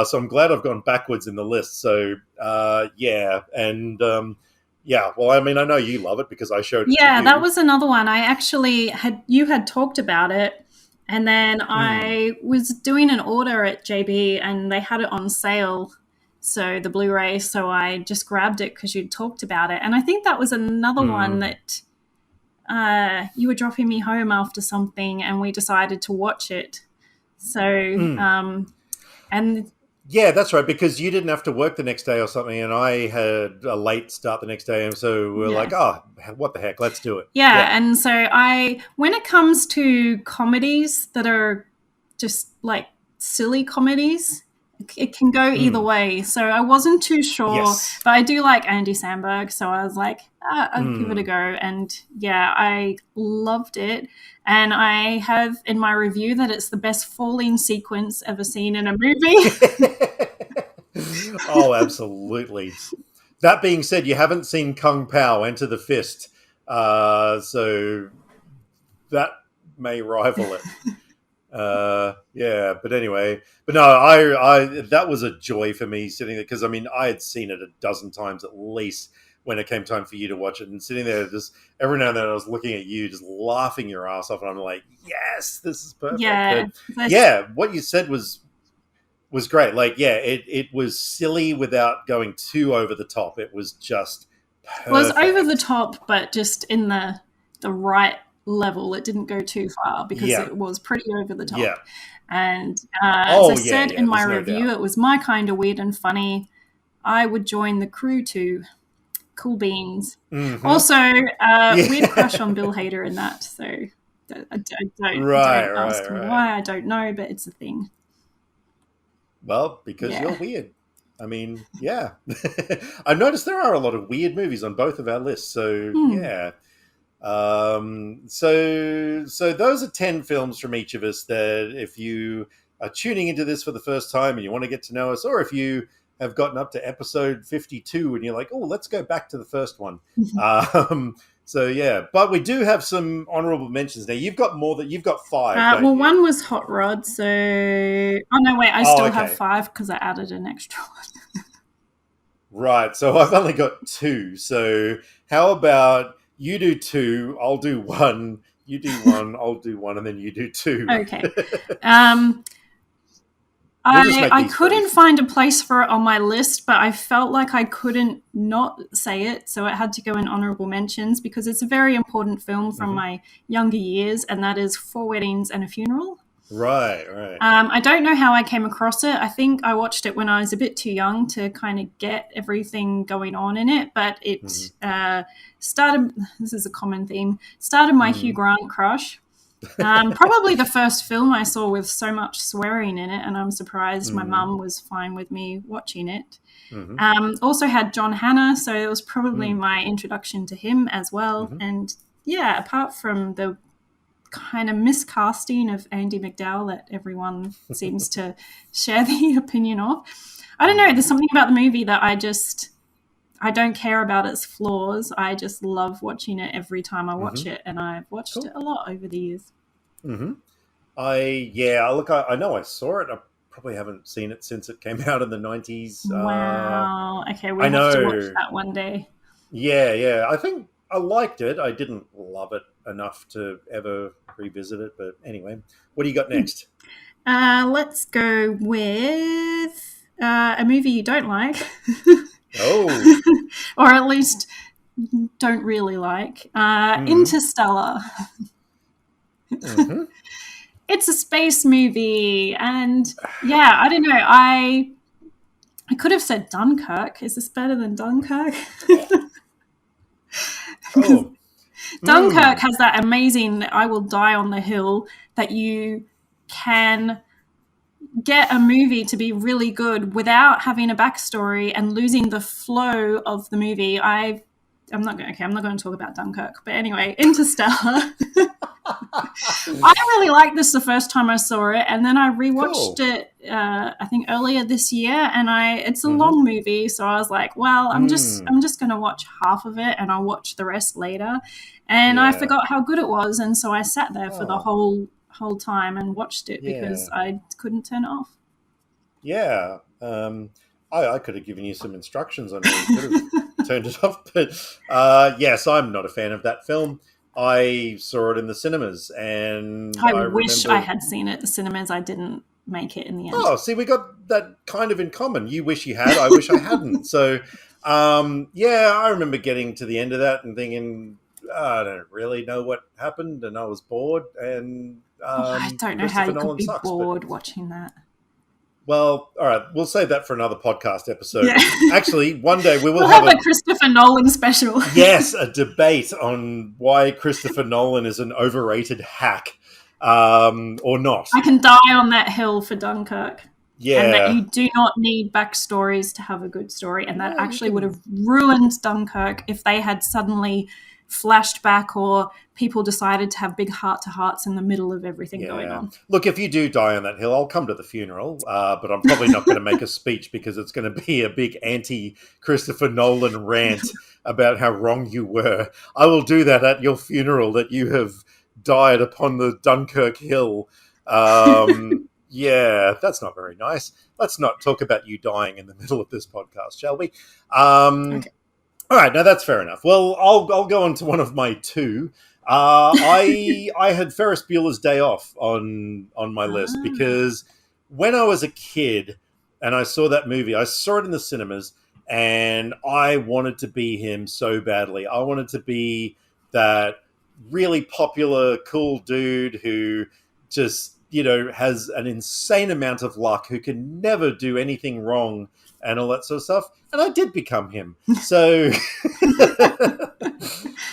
So I'm glad I've gone backwards in the list. So yeah, and yeah. Well, I mean, I know you love it because I showed it to Yeah, you. that was another one. I actually had talked about it, and then I was doing an order at JB, and they had it on sale. So the Blu-ray, so I just grabbed it because you'd talked about it. And I think that was another one that you were dropping me home after something and we decided to watch it. So, and yeah, that's right, because you didn't have to work the next day or something, and I had a late start the next day, and so we were like, oh, what the heck, let's do it. Yeah, and so when it comes to comedies that are just like silly comedies, it can go either way. So I wasn't too sure, but I do like Andy Samberg, so I was like, I'll give it a go. And yeah, I loved it. And I have in my review that it's the best falling sequence ever seen in a movie. Oh, absolutely. That being said, you haven't seen Kung Pao Enter the Fist, so that may rival it. Yeah, but anyway, but no, I that was a joy for me sitting there because I mean I had seen it a dozen times at least when it came time for you to watch it, and sitting there just every now and then I was looking at you just laughing your ass off, and I'm like, yes, this is perfect. Yeah, but yeah, what you said was great. Like, yeah, it was silly without going too over the top. It was just perfect. It was over the top, but just in the right level. It didn't go too far because it was pretty over the top. Yeah. And as I said in my review, it was my kind of weird and funny. I would join the crew too. Cool beans. Mm-hmm. Also, weird crush on Bill Hader in that. So don't ask me why. I don't know, but it's a thing. Well, because you're weird. I mean, yeah. I noticed there are a lot of weird movies on both of our lists. So yeah. So those are 10 films from each of us that if you are tuning into this for the first time and you want to get to know us, or if you have gotten up to episode 52 and you're like, oh, let's go back to the first one. So yeah, but we do have some honorable mentions now. You've got you've got 5. Well, one was Hot Rod. So, I still have 5 because I added an extra one. Right. So I've only got 2. So how about you do 2, I'll do 1, you do 1, I'll do 1, and then you do 2. Okay. We'll just make I these couldn't brief. find a place for it on my list, but I felt like I couldn't not say it, so it had to go in honorable mentions because it's a very important film from Hmm. my younger years, and that is Four Weddings and a Funeral. Right, right. I don't know how I came across it. I think I watched it when I was a bit too young to kind of get everything going on in it, but Hmm. it started, this is a common theme, started my Hugh Hmm. Grant crush. Probably the first film I saw with so much swearing in it, and I'm surprised my Hmm. mum was fine with me watching it. Hmm. Also had John Hannah, so it was probably Hmm. my introduction to him as well. Hmm. And yeah, apart from the kind of miscasting of Andy McDowell that everyone seems to share the opinion of, I don't know. Hmm. There's something about the movie that I don't care about its flaws. I just love watching it every time I watch Hmm. it, and I've watched it Cool. a lot over the years. Hmm. Look, I know I saw it. I probably haven't seen it since it came out in the 90s. Wow. Okay, we I have to watch know. that one day. Yeah, yeah. I think I liked it. I didn't love it enough to ever revisit it. But anyway, what do you got next? Let's go with a movie you don't like, Oh, or at least don't really like. mm, Interstellar. mm-hmm. It's a space movie, and yeah, I don't know. I could have said Dunkirk. Is this better than Dunkirk? Because Oh, Dunkirk mm, has that amazing "I will die on the hill" that you can get a movie to be really good without having a backstory and losing the flow of the movie. I'm not going to talk about Dunkirk, but anyway, Interstellar. I really liked this the first time I saw it, and then I rewatched cool. it. I think earlier this year, and it's a Mm-hmm. long movie, so I was like, well, Mm, I'm just going to watch half of it, and I'll watch the rest later. And I yeah. forgot how good it was, and so I sat there for the Oh, whole time and watched it because yeah. I couldn't turn it off. Yeah. I could have given you some instructions on how you could have turned it off, but yes, I'm not a fan of that film. I saw it in the cinemas, and I I wish I remember. had seen it at the cinemas. I didn't make it in the end. Oh, see, we got that kind of in common. You wish you had. I wish I hadn't. So, yeah, I remember getting to the end of that and thinking, I don't really know what happened, and I was bored. And Oh, I don't know how Christopher you could Nolan be sucks, but bored watching that. well, all right, we'll save that for another podcast Yeah. episode. Actually, one day we will We'll have have a a Christopher Nolan special. yes, a debate on why Christopher Nolan is an overrated hack, or not. I can die on that hill for Dunkirk. And that Yeah, you do not need backstories to have a good story. And that no, you actually would have can. ruined Dunkirk if they had suddenly flashed back or people decided to have big heart to hearts in the middle of everything going Yeah, on. look, if you do die on that hill, I'll come to the funeral, but I'm probably not going to make a speech because it's going to be a big anti Christopher Nolan rant about how wrong you were. I will do that at your funeral that you have died upon the Dunkirk hill. Yeah, that's not very nice. Let's not talk about you dying in the middle of this podcast, shall we? Um, Okay. all right, now that's fair enough. Well, I'll go on to one of my two. I had Ferris Bueller's Day Off on my list Ah. because when I was a kid and I saw that movie, I saw it in the cinemas and I wanted to be him so badly. I wanted to be that really popular, cool dude who just has an insane amount of luck, who can never do anything wrong and all that sort of stuff. And I did become him. So,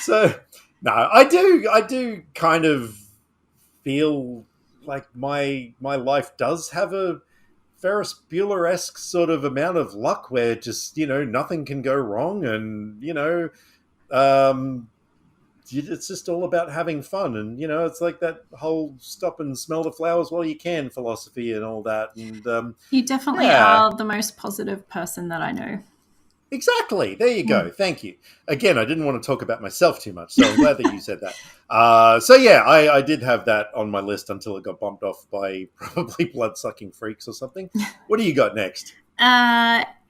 so no, I do kind of feel like my life does have a Ferris Bueller esque sort of amount of luck where just nothing can go wrong, and um, it's just all about having fun, and it's like that whole stop and smell the flowers while you can philosophy and all that, and You definitely yeah. are the most positive person that I know. Exactly. There you Mm. go. Thank you. Again, I didn't want to talk about myself too much, so I'm glad that you said that. So yeah, I did have that on my list until it got bumped off by probably blood-sucking freaks or something. What do you got next?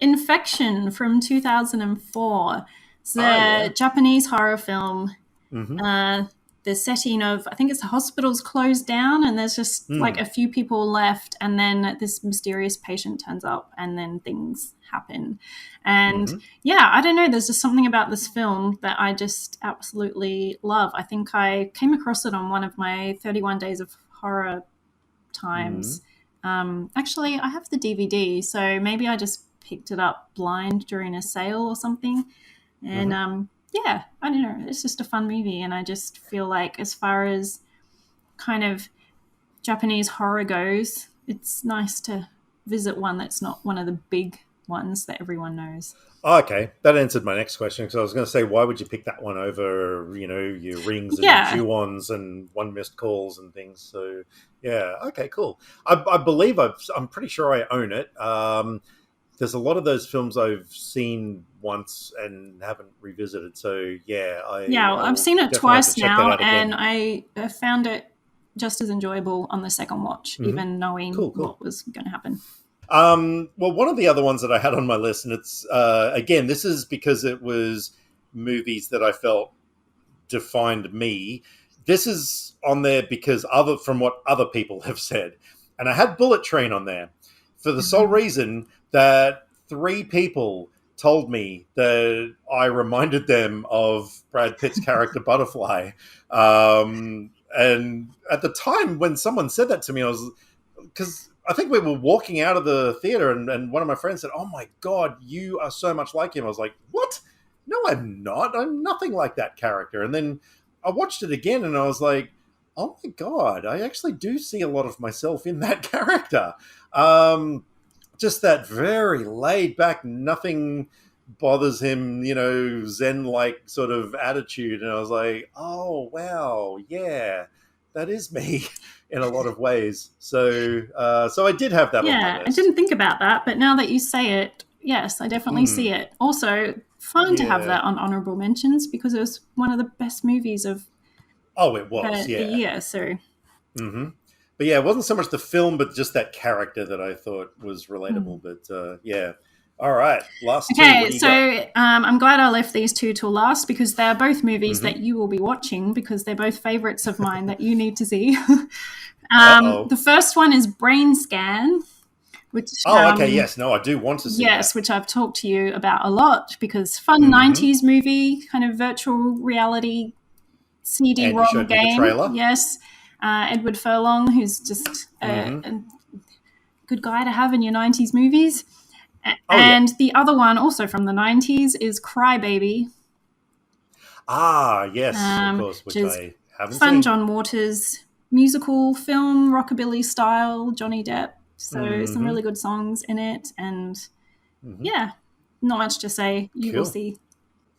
Infection from 2004. It's Ah, a yeah. Japanese horror film. Mm-hmm. Uh, the setting of, I think it's the hospital's closed down and there's just like a few people left, and then this mysterious patient turns up and then things happen. And yeah, I don't know, there's just something about this film that I just absolutely love. I think I came across it on one of my 31 Days of Horror times. Actually, I have the DVD, so maybe I just picked it up blind during a sale or something. And yeah, I don't know, it's just a fun movie, and I just feel like as far as kind of Japanese horror goes, it's nice to visit one that's not one of the big ones that everyone knows. Oh, okay, that answered my next question, because I was going to say, why would you pick that one over, your Rings and your Ju-ons and One Missed Calls and things? So yeah, okay, cool. I believe I'm pretty sure I own it. There's a lot of those films I've seen once and haven't revisited. So yeah, I've seen it twice now, and I found it just as enjoyable on the second watch, even knowing what was going to happen. Well, one of the other ones that I had on my list, and it's again, this is because it was movies that I felt defined me. This is on there because from what other people have said, and I had Bullet Train on there for the sole reason that 3 people told me that I reminded them of Brad Pitt's character Butterfly. And at the time when someone said that to me, because I think we were walking out of the theater and one of my friends said, "Oh my God, you are so much like him." I was like, "What? No, I'm not. I'm nothing like that character." And then I watched it again and I was like, "Oh my God, I actually do see a lot of myself in that character." Just that very laid back, nothing bothers him, Zen-like sort of attitude. And I was like, oh, wow, yeah, that is me in a lot of ways. So I did have that on my list. I didn't think about that, but now that you say it, yes, I definitely see it. Also, fun to have that on honorable mentions because it was one of the best movies of the year. So. But yeah, it wasn't so much the film, but just that character that I thought was relatable. But yeah. All right. Last two. Okay, so I'm glad I left these 2 till last because they're both movies that you will be watching because they're both favorites of mine that you need to see. The first one is Brain Scan. Which, okay, yes. No, I do want to see that. Which I've talked to you about a lot because fun 90s movie, kind of virtual reality CD-ROM game. Yes. Edward Furlong, who's just a good guy to have in your 90s movies. And the other one, also from the 90s, is Cry Baby. Ah, yes, of course, which I haven't seen. Fun John Waters musical film, rockabilly style, Johnny Depp. So some really good songs in it. And yeah, not much to say. You will see.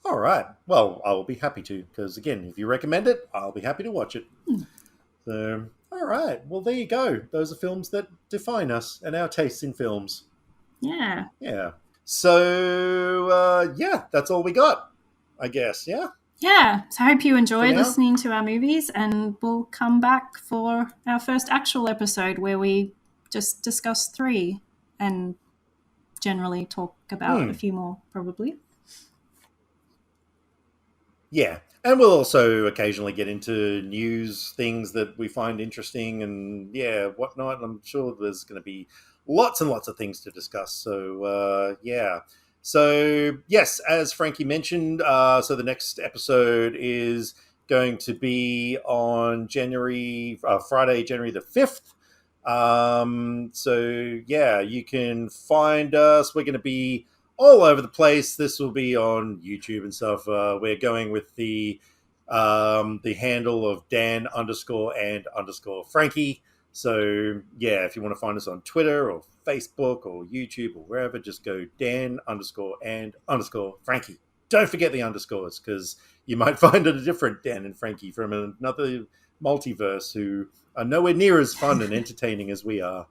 All right. Well, I will be happy to because, again, if you recommend it, I'll be happy to watch it. So, all right. Well, there you go. Those are films that define us and our tastes in films. Yeah. Yeah. So, yeah, that's all we got, I guess. Yeah. Yeah. So I hope you enjoyed listening to our movies, and we'll come back for our first actual episode where we just discuss 3 and generally talk about a few more, probably. Yeah. And we'll also occasionally get into news, things that we find interesting and, whatnot. I'm sure there's going to be lots and lots of things to discuss. So, yeah. So, yes, as Frankie mentioned, so the next episode is going to be on Friday, January the 5th. So, yeah, you can find us. We're going to be all over the place. This will be on YouTube and stuff. We're going with the handle of Dan_and_Frankie. So yeah, if you want to find us on Twitter or Facebook or YouTube or wherever, just go Dan_and_Frankie. Don't forget the underscores because you might find a different Dan and Frankie from another multiverse who are nowhere near as fun and entertaining as we are.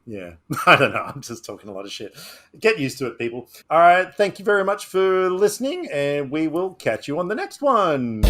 Yeah, I don't know. I'm just talking a lot of shit. Get used to it, people. All right. Thank you very much for listening, and we will catch you on the next one.